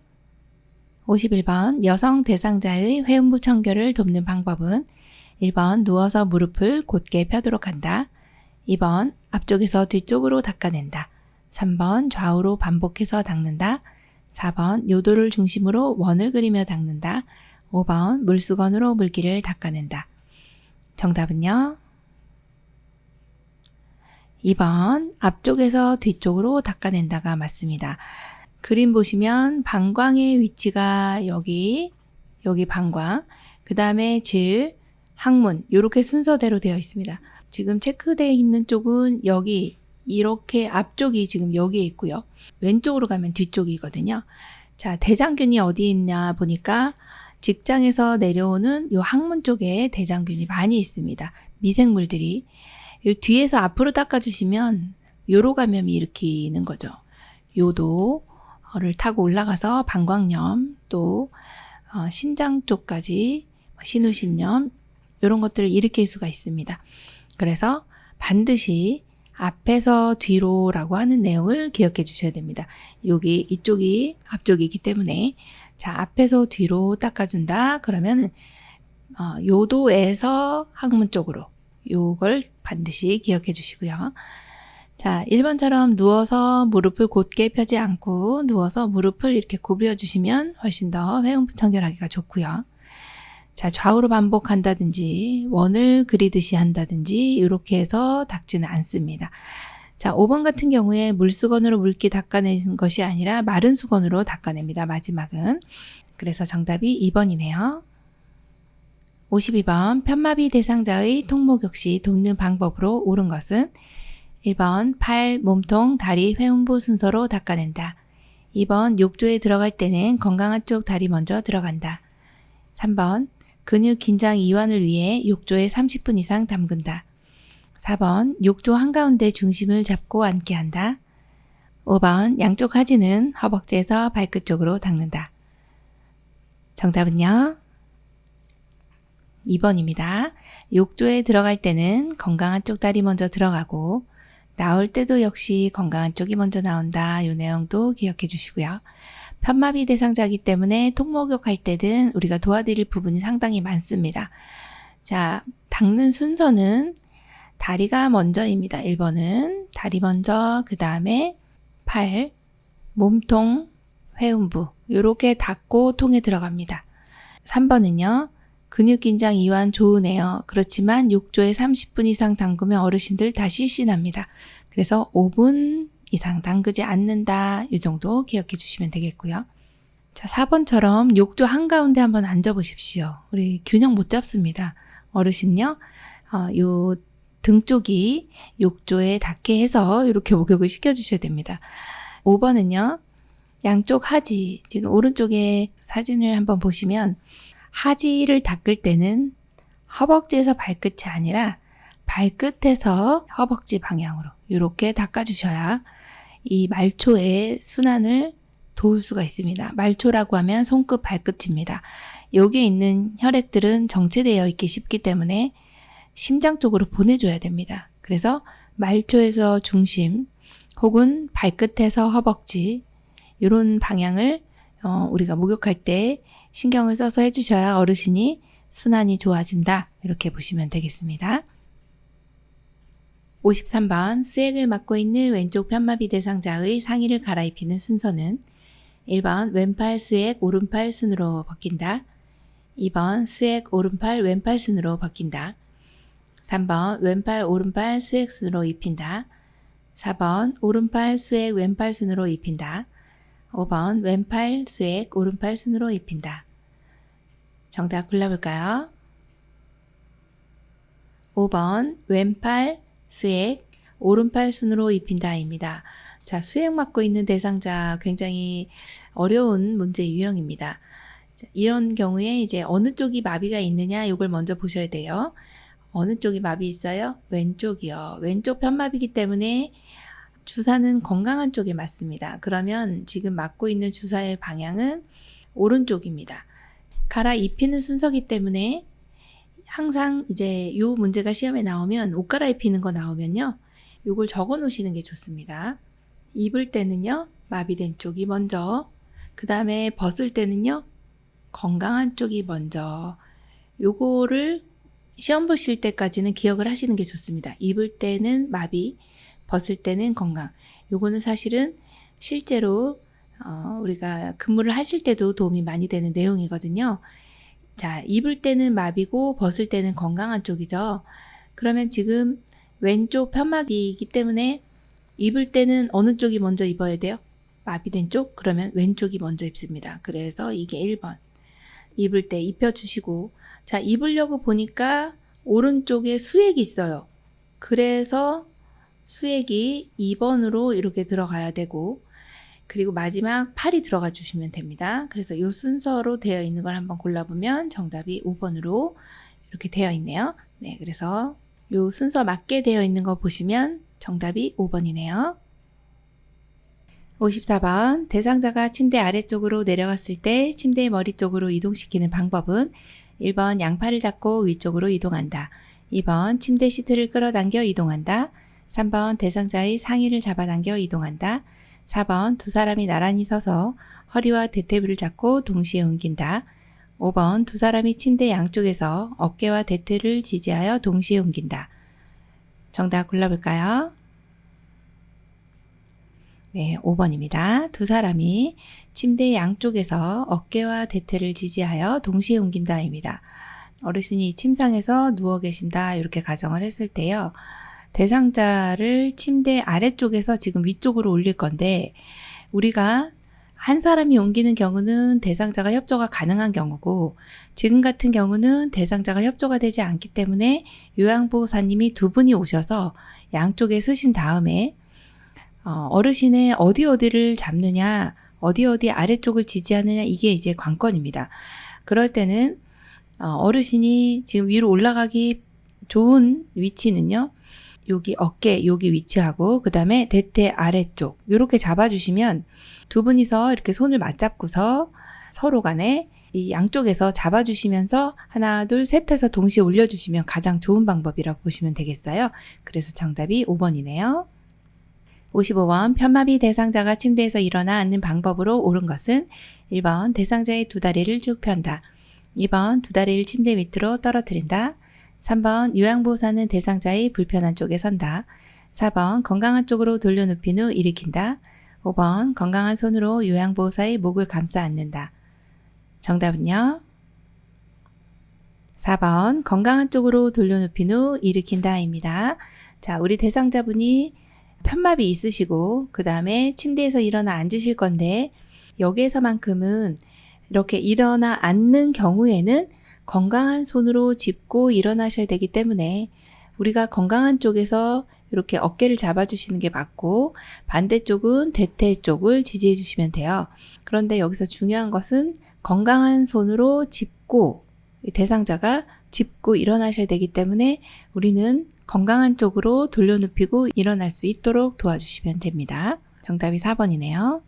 51번 여성 대상자의 회음부 청결을 돕는 방법은 1번 누워서 무릎을 곧게 펴도록 한다. 2번 앞쪽에서 뒤쪽으로 닦아낸다. 3번 좌우로 반복해서 닦는다. 4번 요도를 중심으로 원을 그리며 닦는다. 5번 물수건으로 물기를 닦아낸다. 정답은요? 2번 앞쪽에서 뒤쪽으로 닦아낸다가 맞습니다. 그림 보시면 방광의 위치가 여기 방광, 그 다음에 질, 항문 이렇게 순서대로 되어 있습니다. 지금 체크되어 있는 쪽은 여기 이렇게 앞쪽이 지금 여기에 있고요. 왼쪽으로 가면 뒤쪽이거든요. 자, 대장균이 어디에 있냐 보니까 직장에서 내려오는 요 항문 쪽에 대장균이 많이 있습니다. 미생물들이. 요 뒤에서 앞으로 닦아주시면 요로 감염이 일으키는 거죠. 요도를 타고 올라가서 방광염 또 신장 쪽까지 신우신염 이런 것들을 일으킬 수가 있습니다. 그래서 반드시 앞에서 뒤로라고 하는 내용을 기억해 주셔야 됩니다. 여기 이쪽이 앞쪽이기 때문에 자 앞에서 뒤로 닦아준다 그러면 요도에서 항문 쪽으로 요걸 반드시 기억해 주시고요. 자, 1번처럼 누워서 무릎을 곧게 펴지 않고 누워서 무릎을 이렇게 구부려 주시면 훨씬 더 회음부 청결하기가 좋고요. 자, 좌우로 반복한다든지 원을 그리듯이 한다든지 이렇게 해서 닦지는 않습니다. 자, 5번 같은 경우에 물수건으로 물기 닦아내는 것이 아니라 마른 수건으로 닦아냅니다. 마지막은. 그래서 정답이 2번이네요. 52번 편마비 대상자의 통목욕 시 돕는 방법으로 옳은 것은 1번 팔, 몸통, 다리, 회음부 순서로 닦아낸다. 2번 욕조에 들어갈 때는 건강한 쪽 다리 먼저 들어간다. 3번 근육 긴장 이완을 위해 욕조에 30분 이상 담근다. 4번 욕조 한가운데 중심을 잡고 앉게 한다. 5번 양쪽 하지는 허벅지에서 발끝 쪽으로 닦는다. 정답은요? 2번입니다. 욕조에 들어갈 때는 건강한 쪽 다리 먼저 들어가고 나올 때도 역시 건강한 쪽이 먼저 나온다. 이 내용도 기억해 주시고요. 편마비 대상자이기 때문에 통목욕 할 때든 우리가 도와드릴 부분이 상당히 많습니다. 자, 닦는 순서는 다리가 먼저입니다. 1번은 다리 먼저, 그 다음에 팔, 몸통, 회음부 이렇게 닦고 통에 들어갑니다. 3번은요. 근육 긴장 이완 좋으네요. 그렇지만 욕조에 30분 이상 담그면 어르신들 다 실신합니다. 그래서 5분 이상 담그지 않는다. 이 정도 기억해 주시면 되겠고요. 자, 4번처럼 욕조 한가운데 한번 앉아 보십시오. 우리 균형 못 잡습니다. 어르신요. 요 등 쪽이 욕조에 닿게 해서 이렇게 목욕을 시켜주셔야 됩니다. 5번은요. 양쪽 하지, 지금 오른쪽에 사진을 한번 보시면 하지를 닦을 때는 허벅지에서 발끝이 아니라 발끝에서 허벅지 방향으로 이렇게 닦아주셔야 이 말초의 순환을 도울 수가 있습니다. 말초라고 하면 손끝 발끝입니다. 여기에 있는 혈액들은 정체되어 있기 쉽기 때문에 심장 쪽으로 보내줘야 됩니다. 그래서 말초에서 중심 혹은 발끝에서 허벅지 이런 방향을 우리가 목욕할 때 신경을 써서 해주셔야 어르신이 순환이 좋아진다. 이렇게 보시면 되겠습니다. 53번 수액을 맡고 있는 왼쪽 편마비 대상자의 상의를 갈아입히는 순서는 1번 왼팔 수액 오른팔 순으로 벗긴다. 2번 수액 오른팔 왼팔 순으로 벗긴다. 3번 왼팔 오른팔 수액 순으로 입힌다. 4번 오른팔 수액 왼팔 순으로 입힌다. 5번 왼팔 수액 오른팔 순으로 입힌다. 정답 골라볼까요? 5번 왼팔 수액 오른팔 순으로 입힌다입니다. 자, 수액 맡고 있는 대상자 굉장히 어려운 문제 유형입니다. 이런 경우에 이제 어느 쪽이 마비가 있느냐 이걸 먼저 보셔야 돼요. 어느 쪽이 마비 있어요? 왼쪽이요. 왼쪽 편마비이기 때문에 주사는 건강한 쪽에 맞습니다. 그러면 지금 맞고 있는 주사의 방향은 오른쪽입니다. 갈아입히는 순서기 때문에 항상 이제 이 문제가 시험에 나오면 옷 갈아입히는 거 나오면요. 이걸 적어 놓으시는 게 좋습니다. 입을 때는요. 마비된 쪽이 먼저, 그 다음에 벗을 때는요. 건강한 쪽이 먼저. 요거를 시험 보실 때까지는 기억을 하시는 게 좋습니다. 입을 때는 마비, 벗을 때는 건강. 요거는 사실은 실제로 우리가 근무를 하실 때도 도움이 많이 되는 내용이거든요. 자, 입을 때는 마비고 벗을 때는 건강한 쪽이죠. 그러면 지금 왼쪽 편마비이기 때문에 입을 때는 어느 쪽이 먼저 입어야 돼요? 마비된 쪽? 그러면 왼쪽이 먼저 입습니다. 그래서 이게 1번. 입을 때 입혀주시고, 자, 입으려고 보니까 오른쪽에 수액이 있어요. 그래서 수액이 2번으로 이렇게 들어가야 되고, 그리고 마지막 팔이 들어가 주시면 됩니다. 그래서 이 순서로 되어 있는 걸 한번 골라보면 정답이 5번으로 이렇게 되어 있네요. 네, 그래서 이 순서 맞게 되어 있는 거 보시면 정답이 5번이네요. 54번 대상자가 침대 아래쪽으로 내려갔을 때 침대의 머리 쪽으로 이동시키는 방법은 1번 양팔을 잡고 위쪽으로 이동한다. 2번 침대 시트를 끌어당겨 이동한다. 3번 대상자의 상의를 잡아당겨 이동한다. 4번 두 사람이 나란히 서서 허리와 대퇴부를 잡고 동시에 옮긴다. 5번 두 사람이 침대 양쪽에서 어깨와 대퇴를 지지하여 동시에 옮긴다. 정답 골라볼까요? 네, 5번입니다. 두 사람이 침대 양쪽에서 어깨와 대퇴를 지지하여 동시에 옮긴다입니다. 어르신이 침상에서 누워 계신다 이렇게 가정을 했을 때요. 대상자를 침대 아래쪽에서 지금 위쪽으로 올릴 건데 우리가 한 사람이 옮기는 경우는 대상자가 협조가 가능한 경우고 지금 같은 경우는 대상자가 협조가 되지 않기 때문에 요양보호사님이 두 분이 오셔서 양쪽에 서신 다음에 어르신의 어디를 잡느냐, 어디 아래쪽을 지지하느냐 이게 이제 관건입니다. 그럴 때는 어르신이 지금 위로 올라가기 좋은 위치는요. 여기 어깨 여기 위치하고 그 다음에 대퇴 아래쪽 이렇게 잡아주시면 두 분이서 이렇게 손을 맞잡고서 서로 간에 이 양쪽에서 잡아주시면서 하나 둘 셋 해서 동시에 올려주시면 가장 좋은 방법이라고 보시면 되겠어요. 그래서 정답이 5번이네요. 55번 편마비 대상자가 침대에서 일어나 앉는 방법으로 옳은 것은 1번 대상자의 두 다리를 쭉 편다. 2번 두 다리를 침대 밑으로 떨어뜨린다. 3번 요양보호사는 대상자의 불편한 쪽에 선다. 4번 건강한 쪽으로 돌려눕힌 후 일으킨다. 5번 건강한 손으로 요양보호사의 목을 감싸 안는다. 정답은요? 4번 건강한 쪽으로 돌려눕힌 후 일으킨다입니다. 자, 우리 대상자분이 편마비 있으시고 그 다음에 침대에서 일어나 앉으실 건데 여기에서만큼은 이렇게 일어나 앉는 경우에는 건강한 손으로 짚고 일어나셔야 되기 때문에 우리가 건강한 쪽에서 이렇게 어깨를 잡아주시는 게 맞고 반대쪽은 대퇴 쪽을 지지해 주시면 돼요. 그런데 여기서 중요한 것은 건강한 손으로 짚고 대상자가 짚고 일어나셔야 되기 때문에 우리는 건강한 쪽으로 돌려눕히고 일어날 수 있도록 도와주시면 됩니다. 정답이 4번이네요.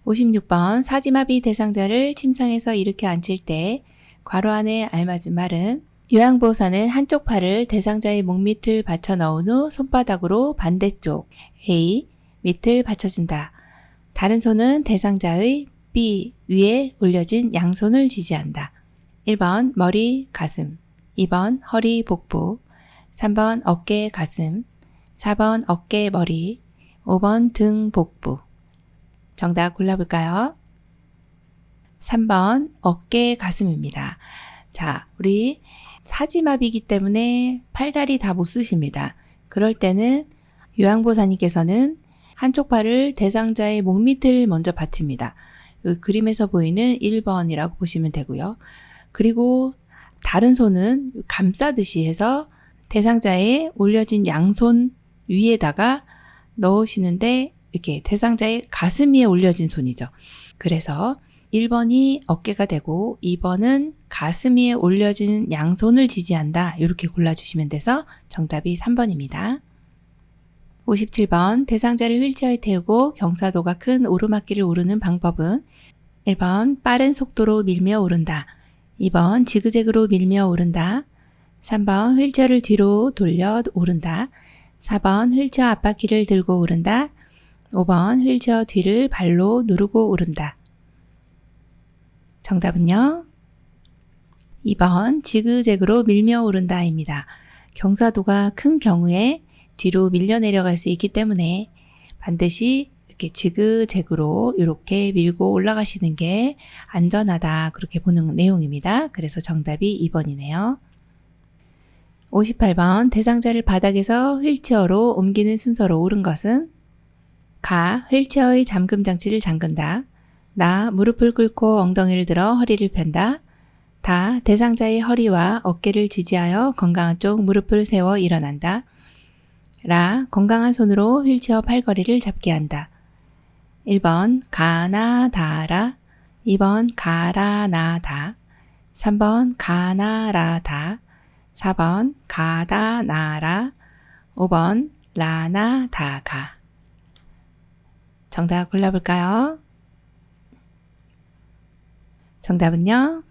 56번 사지마비 대상자를 침상에서 이렇게 앉힐 때 괄호 안에 알맞은 말은 요양보호사는 한쪽 팔을 대상자의 목 밑을 받쳐 넣은 후 손바닥으로 반대쪽 A 밑을 받쳐준다. 다른 손은 대상자의 B 위에 올려진 양손을 지지한다. 1번 머리, 가슴, 2번 허리, 복부, 3번 어깨, 가슴, 4번 어깨, 머리, 5번 등, 복부. 정답 골라볼까요? 3번 어깨, 가슴입니다. 자, 우리 사지마비이기 때문에 팔다리 다 못 쓰십니다. 그럴 때는 요양보호사님께서는 한쪽 팔을 대상자의 목 밑을 먼저 받칩니다. 여기 그림에서 보이는 1번이라고 보시면 되고요. 그리고 다른 손은 감싸듯이 해서 대상자의 올려진 양손 위에다가 넣으시는데 이렇게 대상자의 가슴 위에 올려진 손이죠. 그래서 1번이 어깨가 되고 2번은 가슴 위에 올려진 양손을 지지한다. 이렇게 골라주시면 돼서 정답이 3번입니다. 57번 대상자를 휠체어에 태우고 경사도가 큰 오르막길을 오르는 방법은 1번 빠른 속도로 밀며 오른다. 2번 지그재그로 밀며 오른다. 3번 휠체어를 뒤로 돌려 오른다. 4번 휠체어 앞바퀴를 들고 오른다. 5번 휠체어 뒤를 발로 누르고 오른다. 정답은요? 2번 지그재그로 밀며 오른다입니다. 경사도가 큰 경우에 뒤로 밀려 내려갈 수 있기 때문에 반드시 이렇게 지그재그로 이렇게 밀고 올라가시는 게 안전하다 그렇게 보는 내용입니다. 그래서 정답이 2번이네요. 58번 대상자를 바닥에서 휠체어로 옮기는 순서로 옳은 것은 가 휠체어의 잠금 장치를 잠근다. 나 무릎을 꿇고 엉덩이를 들어 허리를 편다. 다 대상자의 허리와 어깨를 지지하여 건강한 쪽 무릎을 세워 일어난다. 라 건강한 손으로 휠체어 팔걸이를 잡게 한다. 1번 가나 다라, 2번 가라 나 다, 3번 가나 라 다, 4번 가다 나라, 5번 라나 다가. 정답 골라볼까요? 정답은요?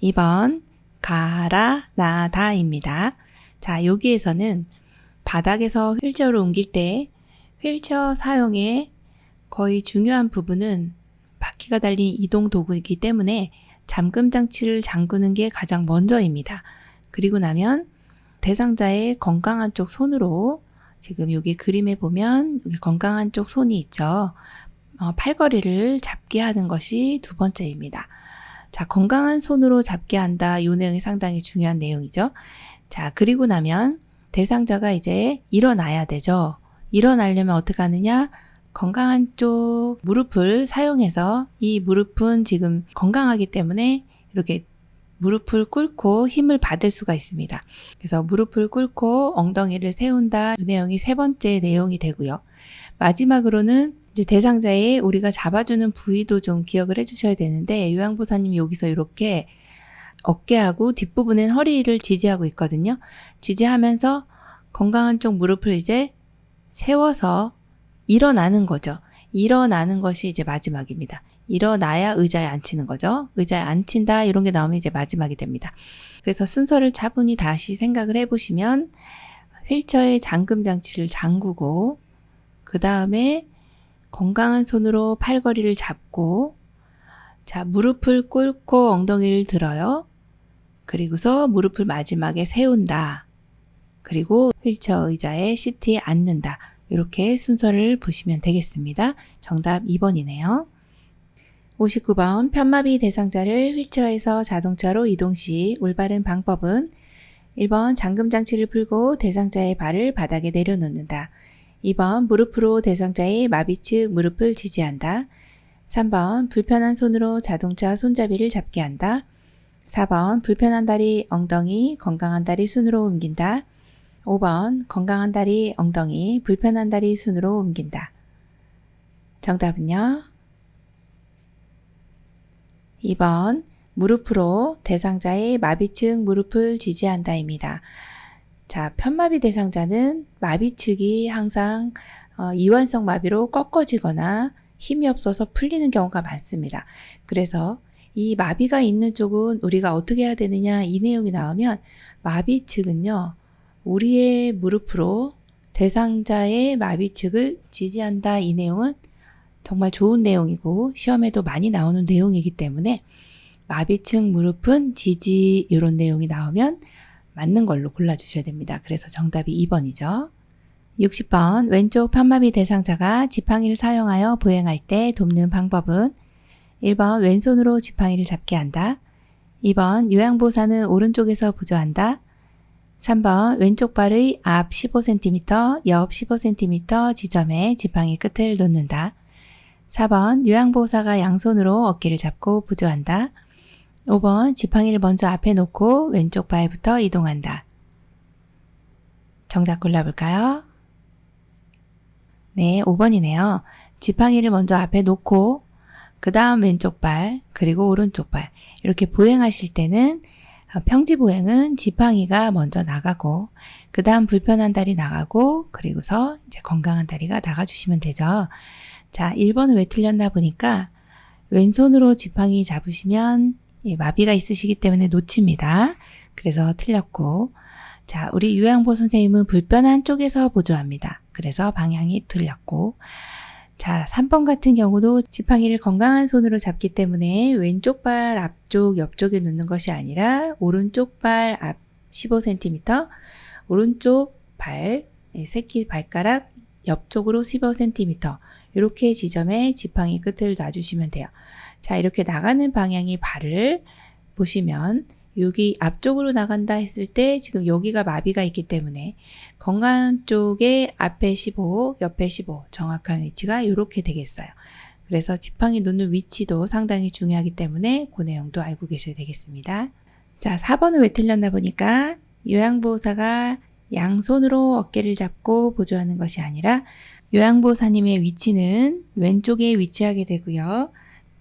2번 가라 나 다입니다. 자, 여기에서는 바닥에서 휠체어를 옮길 때 휠체어 사용의 거의 중요한 부분은 바퀴가 달린 이동 도구이기 때문에 잠금 장치를 잠그는 게 가장 먼저입니다. 그리고 나면 대상자의 건강한 쪽 손으로, 지금 여기 그림에 보면 여기 건강한 쪽 손이 있죠. 팔걸이를 잡게 하는 것이 두 번째입니다. 자, 건강한 손으로 잡게 한다. 이 내용이 상당히 중요한 내용이죠. 자, 그리고 나면 대상자가 이제 일어나야 되죠. 일어나려면 어떻게 하느냐? 건강한 쪽 무릎을 사용해서, 이 무릎은 지금 건강하기 때문에 이렇게 무릎을 꿇고 힘을 받을 수가 있습니다. 그래서 무릎을 꿇고 엉덩이를 세운다. 이 내용이 세 번째 내용이 되고요. 마지막으로는 이제 대상자의 우리가 잡아주는 부위도 좀 기억을 해주셔야 되는데, 요양보사님이 여기서 이렇게 어깨하고 뒷부분엔 허리를 지지하고 있거든요. 지지하면서 건강한 쪽 무릎을 이제 세워서 일어나는 거죠. 일어나는 것이 이제 마지막입니다. 일어나야 의자에 앉히는 거죠. 의자에 앉힌다 이런 게 나오면 이제 마지막이 됩니다. 그래서 순서를 차분히 다시 생각을 해보시면, 휠체어의 잠금 장치를 잠그고, 그 다음에 건강한 손으로 팔걸이를 잡고, 자, 무릎을 꿇고 엉덩이를 들어요. 그리고서 무릎을 마지막에 세운다. 그리고 휠체어 의자에 시트에 앉는다. 이렇게 순서를 보시면 되겠습니다. 정답 2번이네요. 59번 편마비 대상자를 휠체어에서 자동차로 이동 시 올바른 방법은 1번 잠금 장치를 풀고 대상자의 발을 바닥에 내려놓는다. 2번 무릎으로 대상자의 마비 측 무릎을 지지한다. 3번 불편한 손으로 자동차 손잡이를 잡게 한다. 4번 불편한 다리 엉덩이 건강한 다리 순으로 옮긴다. 5번 건강한 다리 엉덩이 불편한 다리 순으로 옮긴다. 정답은요? 2번 무릎으로 대상자의 마비측 무릎을 지지한다입니다. 자, 편마비 대상자는 마비측이 항상 이완성 마비로 꺾어지거나 힘이 없어서 풀리는 경우가 많습니다. 그래서 이 마비가 있는 쪽은 우리가 어떻게 해야 되느냐, 이 내용이 나오면 마비측은요, 우리의 무릎으로 대상자의 마비측을 지지한다. 이 내용은 정말 좋은 내용이고 시험에도 많이 나오는 내용이기 때문에 마비측 무릎은 지지, 이런 내용이 나오면 맞는 걸로 골라주셔야 됩니다. 그래서 정답이 2번이죠. 60번 왼쪽 편마비 대상자가 지팡이를 사용하여 보행할 때 돕는 방법은 1번 왼손으로 지팡이를 잡게 한다. 2번 요양보사는 오른쪽에서 보조한다. 3번 왼쪽 발의 앞 15cm, 옆 15cm 지점에 지팡이 끝을 놓는다. 4번 요양보호사가 양손으로 어깨를 잡고 보조한다. 5번 지팡이를 먼저 앞에 놓고 왼쪽 발부터 이동한다. 정답 골라볼까요? 네, 5번이네요. 지팡이를 먼저 앞에 놓고 그 다음 왼쪽 발, 그리고 오른쪽 발, 이렇게 보행하실 때는 평지 보행은 지팡이가 먼저 나가고 그 다음 불편한 다리 나가고 그리고서 이제 건강한 다리가 나가주시면 되죠. 자, 1번은 왜 틀렸나 보니까 왼손으로 지팡이 잡으시면 마비가 있으시기 때문에 놓칩니다. 그래서 틀렸고, 자, 우리 요양보 선생님은 불편한 쪽에서 보조합니다. 그래서 방향이 틀렸고, 자, 3번 같은 경우도 지팡이를 건강한 손으로 잡기 때문에 왼쪽 발 앞쪽, 옆쪽에 놓는 것이 아니라 오른쪽 발 앞 15cm, 오른쪽 발, 새끼 발가락 옆쪽으로 15cm, 이렇게 지점에 지팡이 끝을 놔주시면 돼요. 자, 이렇게 나가는 방향이 발을 보시면 여기 앞쪽으로 나간다 했을 때 지금 여기가 마비가 있기 때문에 건강 쪽에 앞에 15, 옆에 15 정확한 위치가 이렇게 되겠어요. 그래서 지팡이 놓는 위치도 상당히 중요하기 때문에 그 내용도 알고 계셔야 되겠습니다. 자, 4번은 왜 틀렸나 보니까 요양보호사가 양손으로 어깨를 잡고 보조하는 것이 아니라 요양보호사님의 위치는 왼쪽에 위치하게 되고요.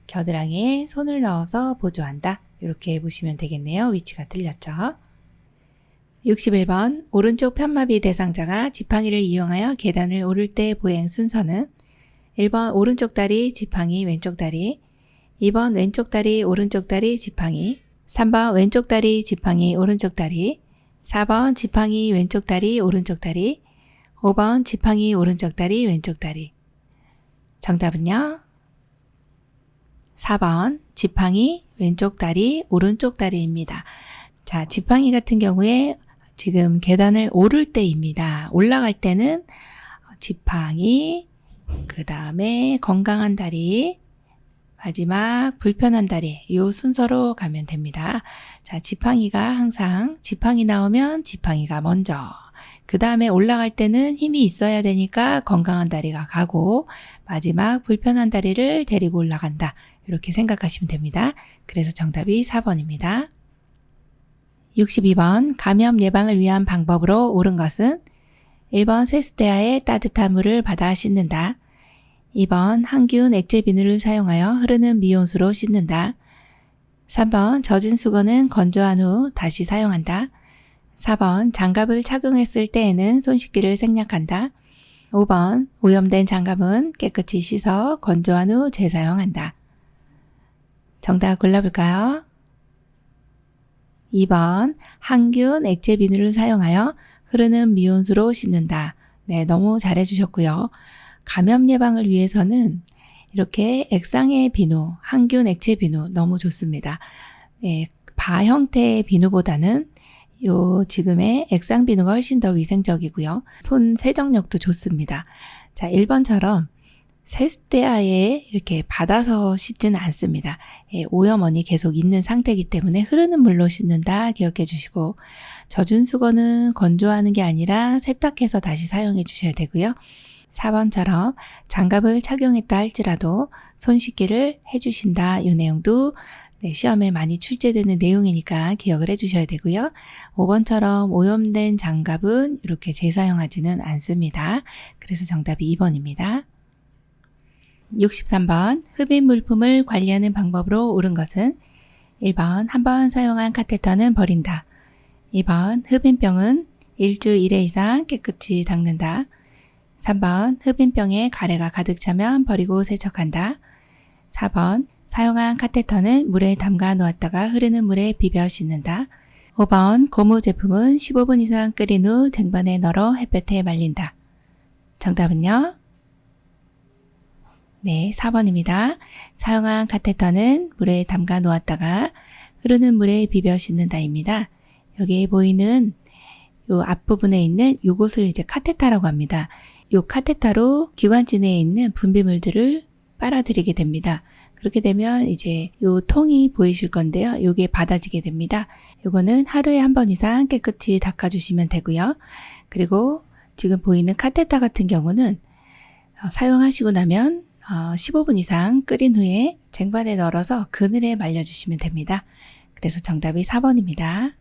겨드랑이에 손을 넣어서 보조한다. 이렇게 보시면 되겠네요. 위치가 틀렸죠. 61번 오른쪽 편마비 대상자가 지팡이를 이용하여 계단을 오를 때 보행 순서는 1번 오른쪽 다리 지팡이 왼쪽 다리, 2번 왼쪽 다리 오른쪽 다리 지팡이, 3번 왼쪽 다리 지팡이 오른쪽 다리, 4번 지팡이 왼쪽 다리 오른쪽 다리, 5번 지팡이 오른쪽 다리 왼쪽 다리. 정답은요? 4번 지팡이 왼쪽 다리 오른쪽 다리입니다. 자, 지팡이 같은 경우에 지금 계단을 오를 때입니다. 올라갈 때는 지팡이, 그 다음에 건강한 다리, 마지막 불편한 다리, 이 순서로 가면 됩니다. 자, 지팡이가 항상 지팡이 나오면 지팡이가 먼저, 그 다음에 올라갈 때는 힘이 있어야 되니까 건강한 다리가 가고 마지막 불편한 다리를 데리고 올라간다. 이렇게 생각하시면 됩니다. 그래서 정답이 4번입니다. 62번 감염 예방을 위한 방법으로 옳은 것은 1번 세수대야에 따뜻한 물을 받아 씻는다. 2번 항균 액체 비누를 사용하여 흐르는 미온수로 씻는다. 3번 젖은 수건은 건조한 후 다시 사용한다. 4번 장갑을 착용했을 때에는 손 씻기를 생략한다. 5번 오염된 장갑은 깨끗이 씻어 건조한 후 재사용한다. 정답 골라볼까요? 2번 항균 액체 비누를 사용하여 흐르는 미온수로 씻는다. 네, 너무 잘해주셨고요. 감염 예방을 위해서는 이렇게 액상의 비누, 항균 액체 비누 너무 좋습니다. 네, 바 형태의 비누보다는 요 지금의 액상 비누가 훨씬 더 위생적이고요. 손 세정력도 좋습니다. 자, 1번처럼 세수대야에 이렇게 받아서 씻지는 않습니다. 예, 오염원이 계속 있는 상태이기 때문에 흐르는 물로 씻는다 기억해 주시고, 젖은 수건은 건조하는 게 아니라 세탁해서 다시 사용해 주셔야 되고요. 4번처럼 장갑을 착용했다 할지라도 손 씻기를 해주신다. 이 내용도 시험에 많이 출제되는 내용이니까 기억을 해주셔야 되고요. 5번처럼 오염된 장갑은 이렇게 재사용하지는 않습니다. 그래서 정답이 2번입니다. 63번 흡입 물품을 관리하는 방법으로 옳은 것은 1번 한 번 사용한 카테터는 버린다. 2번 흡입병은 일주 1회 이상 깨끗이 닦는다. 3번 흡입병에 가래가 가득 차면 버리고 세척한다. 4번 사용한 카테터는 물에 담가 놓았다가 흐르는 물에 비벼 씻는다. 5번 고무 제품은 15분 이상 끓인 후 쟁반에 널어 햇볕에 말린다. 정답은요? 네, 4번입니다. 사용한 카테터는 물에 담가 놓았다가 흐르는 물에 비벼 씻는다입니다. 여기에 보이는 요 앞부분에 있는 요것을 이제 카테터라고 합니다. 요 카테터로 기관지 내에 있는 분비물들을 빨아들이게 됩니다. 그렇게 되면 이제 요 통이 보이실 건데요. 요게 받아지게 됩니다. 요거는 하루에 한 번 이상 깨끗이 닦아주시면 되고요. 그리고 지금 보이는 카테터 같은 경우는 사용하시고 나면 15분 이상 끓인 후에 쟁반에 널어서 그늘에 말려주시면 됩니다. 그래서 정답이 4번입니다.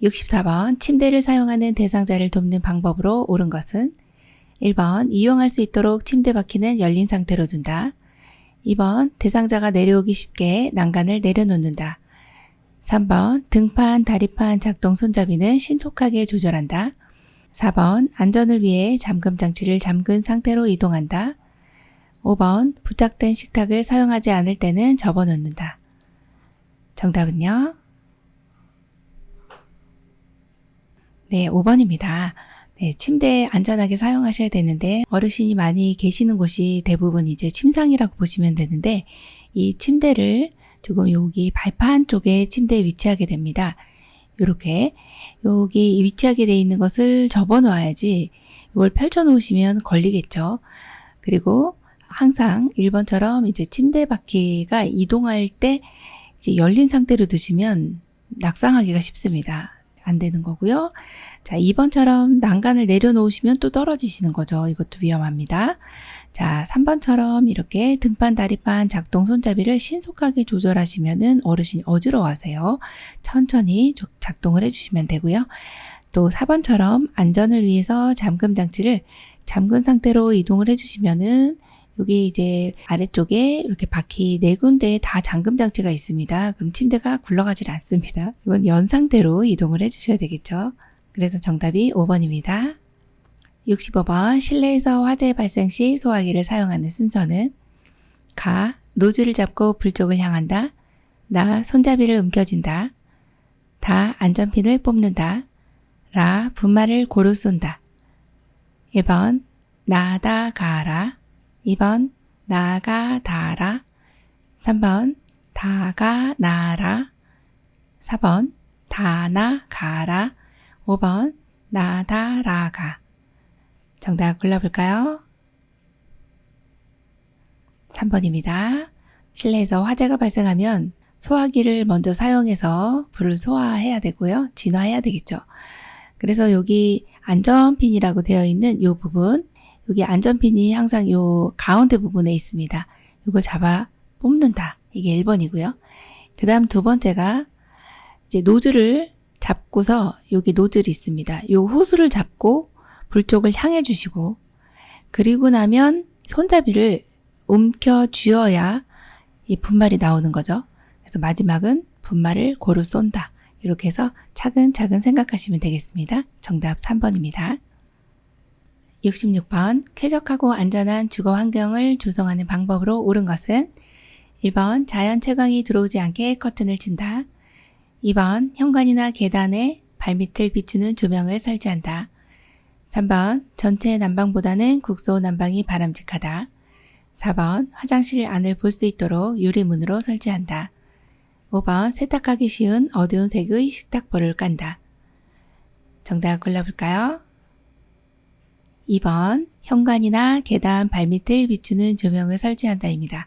64번 침대를 사용하는 대상자를 돕는 방법으로 옳은 것은 1번 이용할 수 있도록 침대 바퀴는 열린 상태로 둔다. 2번 대상자가 내려오기 쉽게 난간을 내려놓는다. 3번 등판, 다리판 작동 손잡이는 신속하게 조절한다. 4번 안전을 위해 잠금 장치를 잠근 상태로 이동한다. 5번 부착된 식탁을 사용하지 않을 때는 접어놓는다. 정답은요? 네, 5번입니다. 네, 침대 안전하게 사용하셔야 되는데 어르신이 많이 계시는 곳이 대부분 이제 침상이라고 보시면 되는데 이 침대를 조금 여기 발판 쪽에 침대에 위치하게 됩니다. 이렇게 여기 위치하게 되어 있는 것을 접어 놓아야지 이걸 펼쳐 놓으시면 걸리겠죠. 그리고 항상 1번처럼 이제 침대 바퀴가 이동할 때 이제 열린 상태로 두시면 낙상하기가 쉽습니다. 안 되는 거고요. 자, 2번처럼 난간을 내려놓으시면 또 떨어지시는 거죠. 이것도 위험합니다. 자, 3번처럼 이렇게 등판, 다리판, 작동 손잡이를 신속하게 조절하시면은 어르신이 어지러워하세요. 천천히 작동을 해주시면 되고요. 또 4번처럼 안전을 위해서 잠금 장치를 잠근 상태로 이동을 해주시면은 여기 이제 아래쪽에 이렇게 바퀴 4군데에 다 잠금 장치가 있습니다. 그럼 침대가 굴러가질 않습니다. 이건 연 상태로 이동을 해주셔야 되겠죠. 그래서 정답이 5번입니다. 65번 실내에서 화재 발생 시 소화기를 사용하는 순서는 가. 노즐을 잡고 불 쪽을 향한다. 나. 손잡이를 움켜쥔다. 다. 안전핀을 뽑는다. 라. 분말을 고루 쏜다. 1번 나다 가라. 2번 나가 다라. 3번 다가 나라, 4번 다나 가라, 5번 나다라가. 정답 골라볼까요? 3번입니다. 실내에서 화재가 발생하면 소화기를 먼저 사용해서 불을 소화해야 되고요. 진화해야 되겠죠. 그래서 여기 안전핀이라고 되어 있는 이 부분, 여기 안전핀이 항상 이 가운데 부분에 있습니다. 이걸 잡아 뽑는다. 이게 1번이고요. 그 다음 두 번째가 이제 노즐을 잡고서 여기 노즐이 있습니다. 이 호스를 잡고 불 쪽을 향해 주시고, 그리고 나면 손잡이를 움켜 쥐어야 이 분말이 나오는 거죠. 그래서 마지막은 분말을 고루 쏜다. 이렇게 해서 차근차근 생각하시면 되겠습니다. 정답 3번입니다. 66번 쾌적하고 안전한 주거 환경을 조성하는 방법으로 옳은 것은 1번 자연 채광이 들어오지 않게 커튼을 친다. 2번 현관이나 계단에 발밑을 비추는 조명을 설치한다. 3번 전체 난방보다는 국소 난방이 바람직하다. 4번 화장실 안을 볼 수 있도록 유리문으로 설치한다. 5번 세탁하기 쉬운 어두운 색의 식탁보를 깐다. 정답 골라볼까요? 2번 현관이나 계단 발밑을 비추는 조명을 설치한다입니다.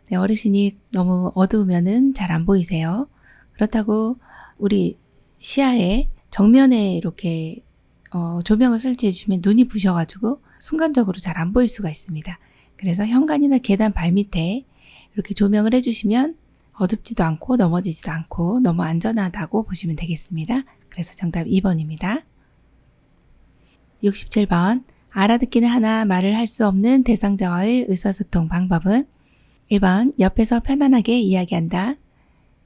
네, 어르신이 너무 어두우면은 잘 안 보이세요. 그렇다고 우리 시야에 정면에 이렇게 조명을 설치해 주시면 눈이 부셔가지고 순간적으로 잘 안 보일 수가 있습니다. 그래서 현관이나 계단 발밑에 이렇게 조명을 해주시면 어둡지도 않고 넘어지지도 않고 너무 안전하다고 보시면 되겠습니다. 그래서 정답 2번입니다. 67번 알아듣기는 하나 말을 할 수 없는 대상자와의 의사소통 방법은 1번 옆에서 편안하게 이야기한다.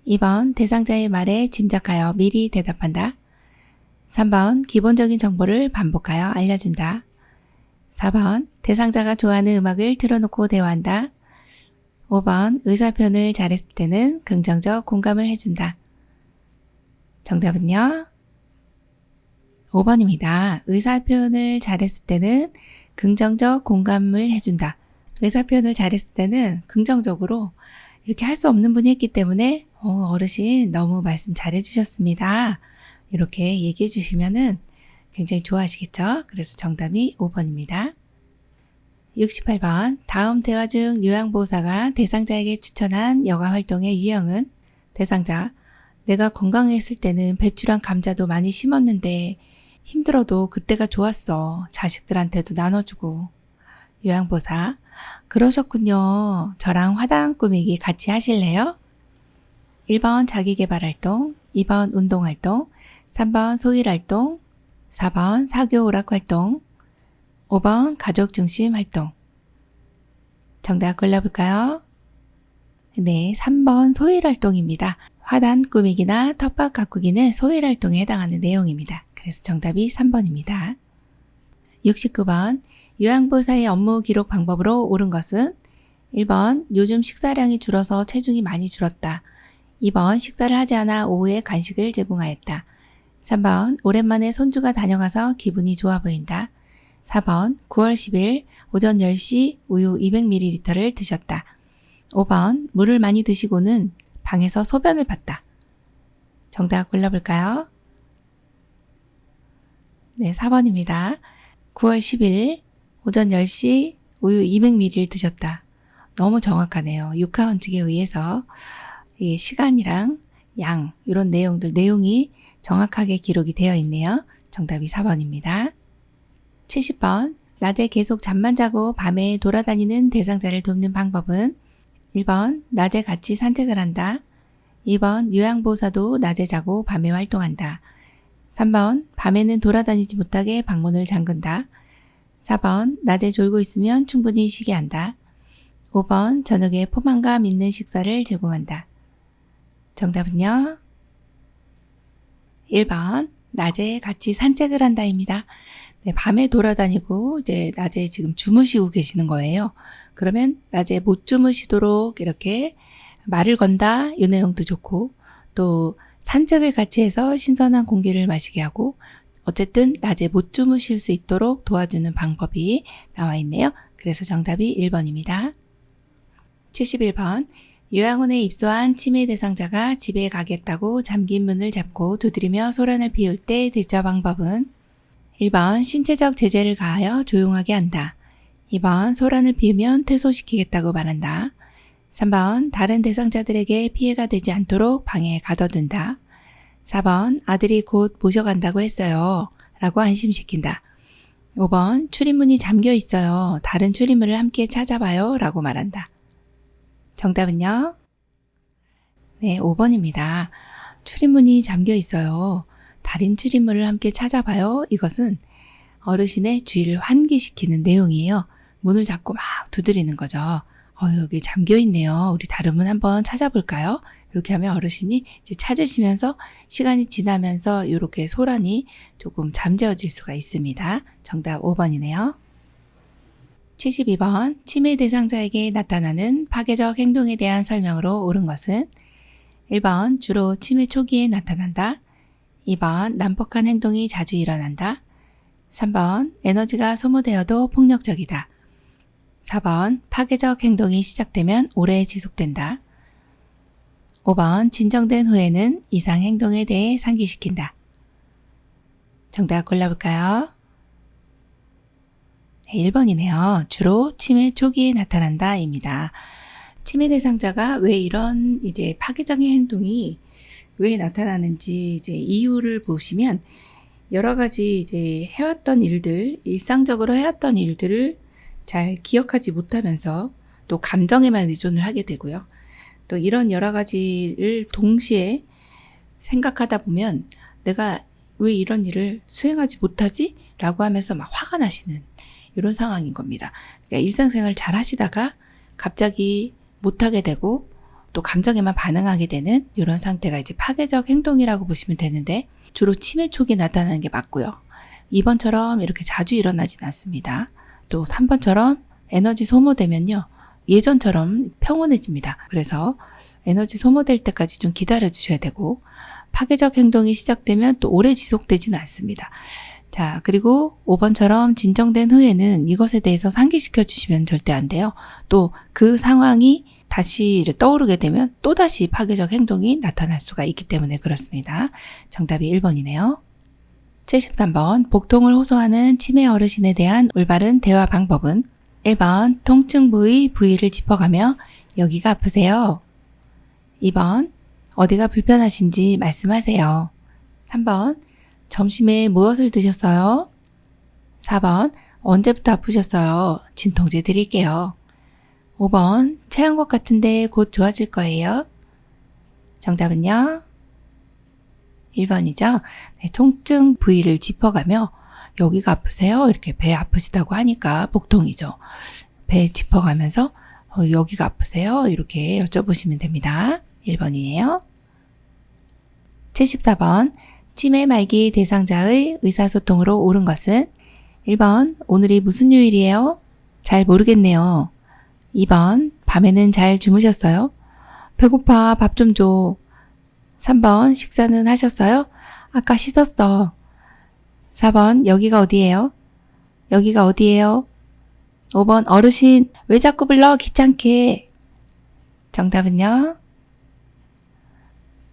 2번 대상자의 말에 짐작하여 미리 대답한다. 3번 기본적인 정보를 반복하여 알려준다. 4번 대상자가 좋아하는 음악을 틀어놓고 대화한다. 5번 의사표현을 잘했을 때는 긍정적 공감을 해준다. 정답은요? 5번입니다. 의사표현을 잘했을 때는 긍정적 공감을 해준다. 의사표현을 잘했을 때는 긍정적으로 이렇게 할 수 없는 분이 했기 때문에 어르신 너무 말씀 잘해주셨습니다. 이렇게 얘기해 주시면은 굉장히 좋아하시겠죠? 그래서 정답이 5번입니다. 68번 다음 대화 중 요양보호사가 대상자에게 추천한 여가 활동의 유형은 대상자 내가 건강했을 때는 배추랑 감자도 많이 심었는데 힘들어도 그때가 좋았어. 자식들한테도 나눠주고. 요양보호사 그러셨군요. 저랑 화단 꾸미기 같이 하실래요? 1번 자기계발활동, 2번 운동활동, 3번 소일활동, 4번 사교 오락활동, 5번 가족중심 활동. 정답 골라볼까요? 네, 3번 소일활동입니다. 화단 꾸미기나 텃밭 가꾸기는 소일활동에 해당하는 내용입니다. 그래서 정답이 3번입니다. 69번 요양보호사의 업무 기록 방법으로 옳은 것은 1번 요즘 식사량이 줄어서 체중이 많이 줄었다. 2번 식사를 하지 않아 오후에 간식을 제공하였다. 3번 오랜만에 손주가 다녀가서 기분이 좋아 보인다. 4번 9월 10일 오전 10시 우유 200ml를 드셨다. 5번 물을 많이 드시고는 방에서 소변을 봤다. 정답 골라볼까요? 네, 4번입니다. 9월 10일 오전 10시 우유 200ml를 드셨다. 너무 정확하네요. 육하원칙에 의해서 이 시간이랑 양 이런 내용이 정확하게 기록이 되어 있네요. 정답이 4번입니다. 70번 낮에 계속 잠만 자고 밤에 돌아다니는 대상자를 돕는 방법은 1번 낮에 같이 산책을 한다. 2번 요양보호사도 낮에 자고 밤에 활동한다. 3번 밤에는 돌아다니지 못하게 방문을 잠근다. 4번 낮에 졸고 있으면 충분히 쉬게 한다. 5번 저녁에 포만감 있는 식사를 제공한다. 정답은요? 1번 낮에 같이 산책을 한다입니다. 네, 밤에 돌아다니고 이제 낮에 지금 주무시고 계시는 거예요. 그러면 낮에 못 주무시도록 이렇게 말을 건다 이 내용도 좋고 또 산책을 같이 해서 신선한 공기를 마시게 하고 어쨌든 낮에 못 주무실 수 있도록 도와주는 방법이 나와 있네요. 그래서 정답이 1번입니다. 71번 요양원에 입소한 치매 대상자가 집에 가겠다고 잠긴 문을 잡고 두드리며 소란을 피울 때 대처 방법은 1번 신체적 제재를 가하여 조용하게 한다. 2번 소란을 피우면 퇴소시키겠다고 말한다. 3번 다른 대상자들에게 피해가 되지 않도록 방에 가둬둔다. 4번 아들이 곧 모셔간다고 했어요. 라고 안심시킨다. 5번 출입문이 잠겨 있어요. 다른 출입문을 함께 찾아봐요. 라고 말한다. 정답은요? 네, 5번입니다. 출입문이 잠겨 있어요. 다른 출입문을 함께 찾아봐요. 이것은 어르신의 주의를 환기시키는 내용이에요. 문을 잡고 막 두드리는 거죠. 여기 잠겨 있네요. 우리 다른 문 한번 찾아볼까요? 이렇게 하면 어르신이 이제 찾으시면서 시간이 지나면서 이렇게 소란이 조금 잠재워질 수가 있습니다. 정답 5번이네요. 72번 치매 대상자에게 나타나는 파괴적 행동에 대한 설명으로 옳은 것은 1번 주로 치매 초기에 나타난다. 2번 난폭한 행동이 자주 일어난다. 3번 에너지가 소모되어도 폭력적이다. 4번 파괴적 행동이 시작되면 오래 지속된다. 5번 진정된 후에는 이상 행동에 대해 상기시킨다. 정답 골라볼까요? 네, 1번이네요. 주로 치매 초기에 나타난다 입니다. 치매 대상자가 왜 이런 이제 파괴적인 행동이 왜 나타나는지 이제 이유를 보시면 여러 가지 이제 해왔던 일들, 일상적으로 해왔던 일들을 잘 기억하지 못하면서 또 감정에만 의존을 하게 되고요. 또 이런 여러 가지를 동시에 생각하다 보면 내가 왜 이런 일을 수행하지 못하지? 라고 하면서 막 화가 나시는 이런 상황인 겁니다. 그러니까 일상생활 잘 하시다가 갑자기 못하게 되고 또 감정에만 반응하게 되는 이런 상태가 이제 파괴적 행동이라고 보시면 되는데 주로 치매 초기에 나타나는 게 맞고요. 2번처럼 이렇게 자주 일어나진 않습니다. 또 3번처럼 에너지 소모되면요. 예전처럼 평온해집니다. 그래서 에너지 소모될 때까지 좀 기다려 주셔야 되고 파괴적 행동이 시작되면 또 오래 지속되지는 않습니다. 자, 그리고 5번처럼 진정된 후에는 이것에 대해서 상기시켜 주시면 절대 안 돼요. 또 그 상황이 다시 떠오르게 되면 또다시 파괴적 행동이 나타날 수가 있기 때문에 그렇습니다. 정답이 1번이네요. 73번 복통을 호소하는 치매 어르신에 대한 올바른 대화 방법은 1번 통증 부위 부위를 짚어가며 여기가 아프세요. 2번 어디가 불편하신지 말씀하세요. 3번 점심에 무엇을 드셨어요? 4번 언제부터 아프셨어요? 진통제 드릴게요. 5번 체한 것 같은데 곧 좋아질 거예요. 정답은요? 1번이죠. 네, 통증 부위를 짚어가며 여기가 아프세요? 이렇게 배 아프시다고 하니까 복통이죠. 배 짚어가면서 여기가 아프세요? 이렇게 여쭤보시면 됩니다. 1번이에요. 74번 치매 말기 대상자의 의사소통으로 옳은 것은 1번 오늘이 무슨 요일이에요? 잘 모르겠네요. 2번 밤에는 잘 주무셨어요? 배고파 밥 좀 줘. 3번 식사는 하셨어요? 아까 씻었어. 4번 여기가 어디예요? 여기가 어디예요? 5번 어르신 왜 자꾸 불러 귀찮게. 정답은요?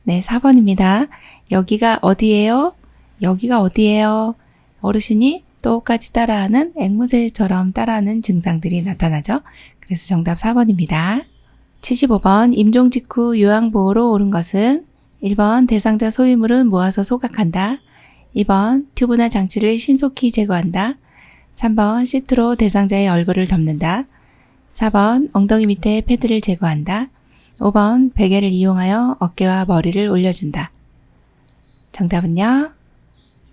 네, 4번입니다. 여기가 어디예요? 여기가 어디예요? 어르신이 똑같이 따라하는 앵무새처럼 따라하는 증상들이 나타나죠. 그래서 정답 4번입니다. 75번 임종 직후 요양보호로 옳은 것은 1번 대상자 소유물은 모아서 소각한다. 2번 튜브나 장치를 신속히 제거한다. 3번 시트로 대상자의 얼굴을 덮는다. 4번 엉덩이 밑에 패드를 제거한다. 5번 베개를 이용하여 어깨와 머리를 올려준다. 정답은요?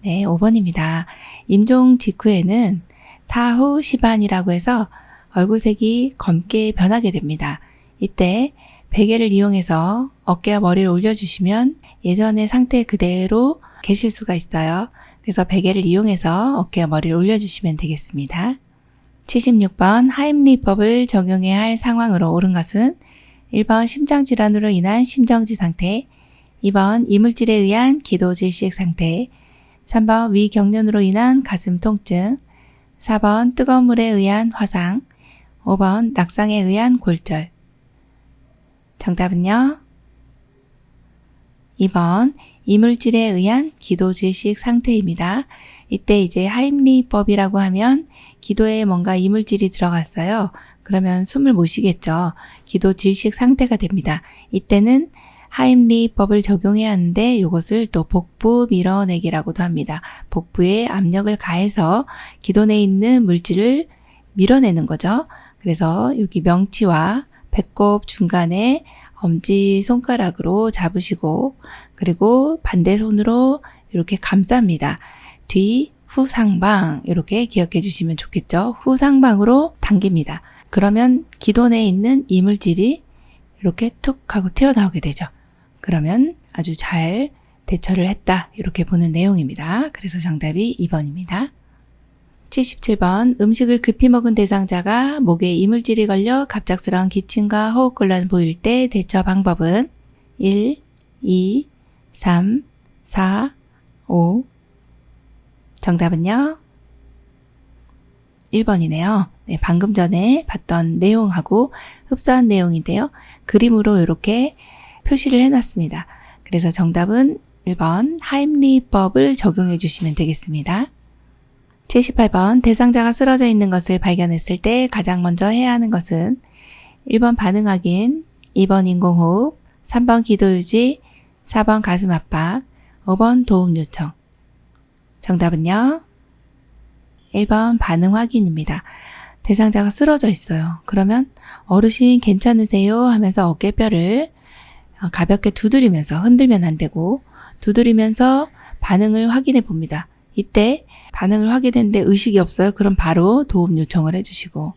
네, 5번입니다. 임종 직후에는 사후 시반이라고 해서 얼굴색이 검게 변하게 됩니다. 이때 베개를 이용해서 어깨와 머리를 올려주시면 예전의 상태 그대로 계실 수가 있어요. 그래서 베개를 이용해서 어깨와 머리를 올려주시면 되겠습니다. 76번 하임리법을 적용해야 할 상황으로 옳은 것은 1번 심장질환으로 인한 심정지 상태, 2번 이물질에 의한 기도질식 상태, 3번 위경련으로 인한 가슴 통증, 4번 뜨거운 물에 의한 화상, 5번 낙상에 의한 골절. 정답은요? 2번 이물질에 의한 기도 질식 상태입니다. 이때 이제 하임리법이라고 하면 기도에 뭔가 이물질이 들어갔어요. 그러면 숨을 못 쉬겠죠. 기도 질식 상태가 됩니다. 이때는 하임리법을 적용해야 하는데 이것을 또 복부 밀어내기라고도 합니다. 복부에 압력을 가해서 기도 내에 있는 물질을 밀어내는 거죠. 그래서 여기 명치와 배꼽 중간에 엄지손가락으로 잡으시고 그리고 반대 손으로 이렇게 감쌉니다. 뒤, 후, 상방 이렇게 기억해 주시면 좋겠죠. 후, 상방으로 당깁니다. 그러면 기도 내에 있는 이물질이 이렇게 툭 하고 튀어나오게 되죠. 그러면 아주 잘 대처를 했다 이렇게 보는 내용입니다. 그래서 정답이 2번입니다. 77번 음식을 급히 먹은 대상자가 목에 이물질이 걸려 갑작스러운 기침과 호흡곤란을 보일 때 대처 방법은 1, 2, 3, 4, 5 정답은요? 1번이네요. 네, 방금 전에 봤던 내용하고 흡사한 내용인데요. 그림으로 이렇게 표시를 해놨습니다. 그래서 정답은 1번 하임리법을 적용해 주시면 되겠습니다. 78번 대상자가 쓰러져 있는 것을 발견했을 때 가장 먼저 해야 하는 것은 1번 반응 확인, 2번 인공호흡, 3번 기도 유지, 4번 가슴 압박, 5번 도움 요청. 정답은요? 1번 반응 확인입니다. 대상자가 쓰러져 있어요. 그러면 어르신 괜찮으세요? 하면서 어깨뼈를 가볍게 두드리면서 흔들면 안 되고 두드리면서 반응을 확인해 봅니다. 이때 반응을 확인했는데 의식이 없어요. 그럼 바로 도움 요청을 해주시고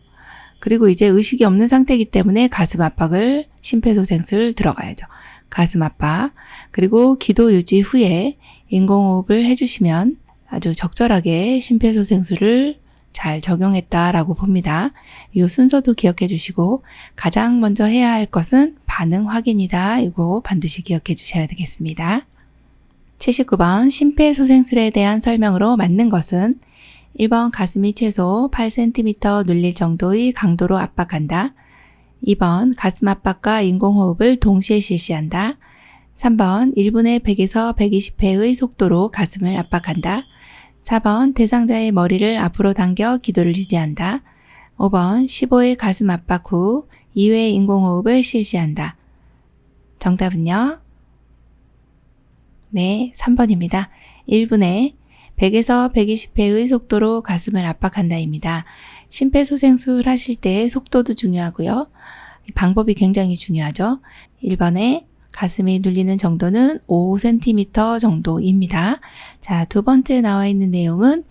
그리고 이제 의식이 없는 상태이기 때문에 가슴 압박을 심폐소생술 들어가야죠. 가슴 압박 그리고 기도 유지 후에 인공호흡을 해주시면 아주 적절하게 심폐소생술을 잘 적용했다라고 봅니다. 이 순서도 기억해 주시고 가장 먼저 해야 할 것은 반응 확인이다. 이거 반드시 기억해 주셔야 되겠습니다. 79번 심폐소생술에 대한 설명으로 맞는 것은 1번 가슴이 최소 8cm 눌릴 정도의 강도로 압박한다. 2번 가슴 압박과 인공호흡을 동시에 실시한다. 3번 1분에 100에서 120회의 속도로 가슴을 압박한다. 4번 대상자의 머리를 앞으로 당겨 기도를 유지한다. 5번 15회 가슴 압박 후 2회 인공호흡을 실시한다. 정답은요? 네, 3번입니다. 1분에 100에서 120회의 속도로 가슴을 압박한다입니다. 심폐소생술 하실 때 속도도 중요하고요. 방법이 굉장히 중요하죠. 1번에 가슴이 눌리는 정도는 5cm 정도입니다. 자, 두 번째 나와 있는 내용은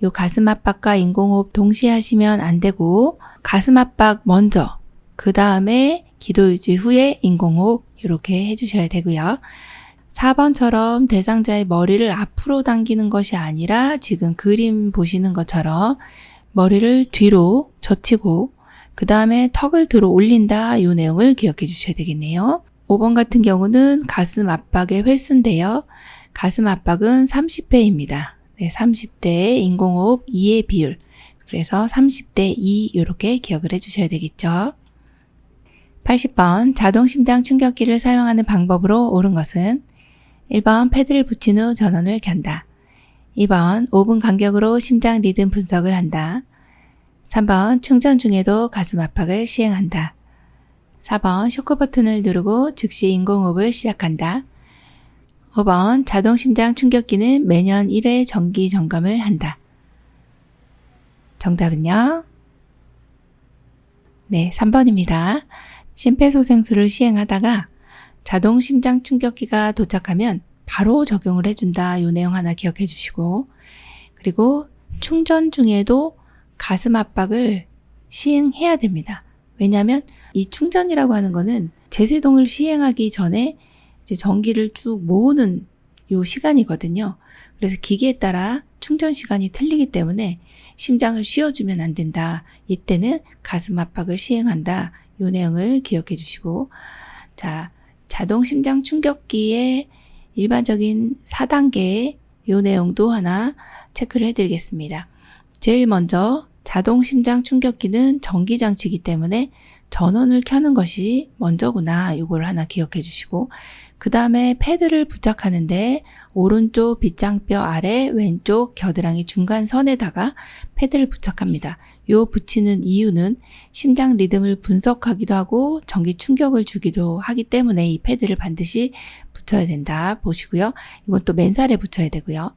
요 가슴 압박과 인공호흡 동시에 하시면 안 되고 가슴 압박 먼저, 그 다음에 기도 유지 후에 인공호흡 이렇게 해주셔야 되고요. 4번처럼 대상자의 머리를 앞으로 당기는 것이 아니라 지금 그림 보시는 것처럼 머리를 뒤로 젖히고 그 다음에 턱을 들어 올린다 이 내용을 기억해 주셔야 되겠네요. 5번 같은 경우는 가슴 압박의 횟수인데요. 가슴 압박은 30회입니다. 네, 30대 인공호흡 2의 비율. 그래서 30대 2 이렇게 기억을 해주셔야 되겠죠. 80번 자동심장 충격기를 사용하는 방법으로 옳은 것은 1번 패드를 붙인 후 전원을 켠다. 2번 5분 간격으로 심장 리듬 분석을 한다. 3번 충전 중에도 가슴 압박을 시행한다. 4번 쇼크 버튼을 누르고 즉시 인공호흡을 시작한다. 5번 자동심장 충격기는 매년 1회 정기 점검을 한다. 정답은요? 네, 3번입니다. 심폐소생술을 시행하다가 자동심장 충격기가 도착하면 바로 적용을 해준다. 이 내용 하나 기억해 주시고 그리고 충전 중에도 가슴 압박을 시행해야 됩니다. 왜냐하면 이 충전이라고 하는 거는 제세동을 시행하기 전에 이제 전기를 쭉 모으는 요 시간이거든요. 그래서 기계에 따라 충전 시간이 틀리기 때문에 심장을 쉬어주면 안 된다. 이때는 가슴 압박을 시행한다. 요 내용을 기억해 주시고 자, 자동 심장 충격기의 일반적인 4단계의 요 내용도 하나 체크를 해드리겠습니다. 제일 먼저 자동 심장 충격기는 전기 장치이기 때문에 전원을 켜는 것이 먼저구나. 이걸 하나 기억해 주시고, 그 다음에 패드를 부착하는데 오른쪽 빗장뼈 아래 왼쪽 겨드랑이 중간선에다가 패드를 부착합니다. 요 붙이는 이유는 심장 리듬을 분석하기도 하고 전기 충격을 주기도 하기 때문에 이 패드를 반드시 붙여야 된다 보시고요. 이건 또 맨살에 붙여야 되고요.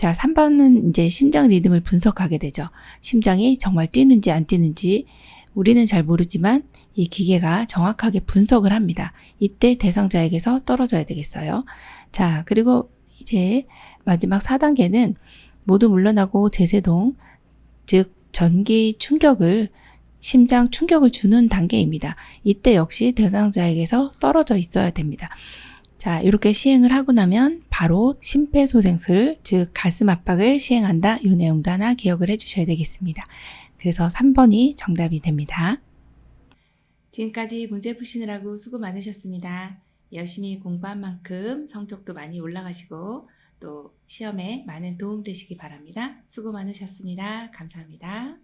자, 3번은 이제 심장 리듬을 분석하게 되죠. 심장이 정말 뛰는지 안 뛰는지 우리는 잘 모르지만 이 기계가 정확하게 분석을 합니다. 이때 대상자에게서 떨어져야 되겠어요. 자, 그리고 이제 마지막 4단계는 모두 물러나고 재세동, 즉 전기 충격을 심장 충격을 주는 단계입니다. 이때 역시 대상자에게서 떨어져 있어야 됩니다. 자, 이렇게 시행을 하고 나면 바로 심폐소생술, 즉 가슴 압박을 시행한다. 이 내용도 하나 기억을 해주셔야 되겠습니다. 그래서 3번이 정답이 됩니다. 지금까지 문제 푸시느라고 수고 많으셨습니다. 열심히 공부한 만큼 성적도 많이 올라가시고 또 시험에 많은 도움 되시기 바랍니다. 수고 많으셨습니다. 감사합니다.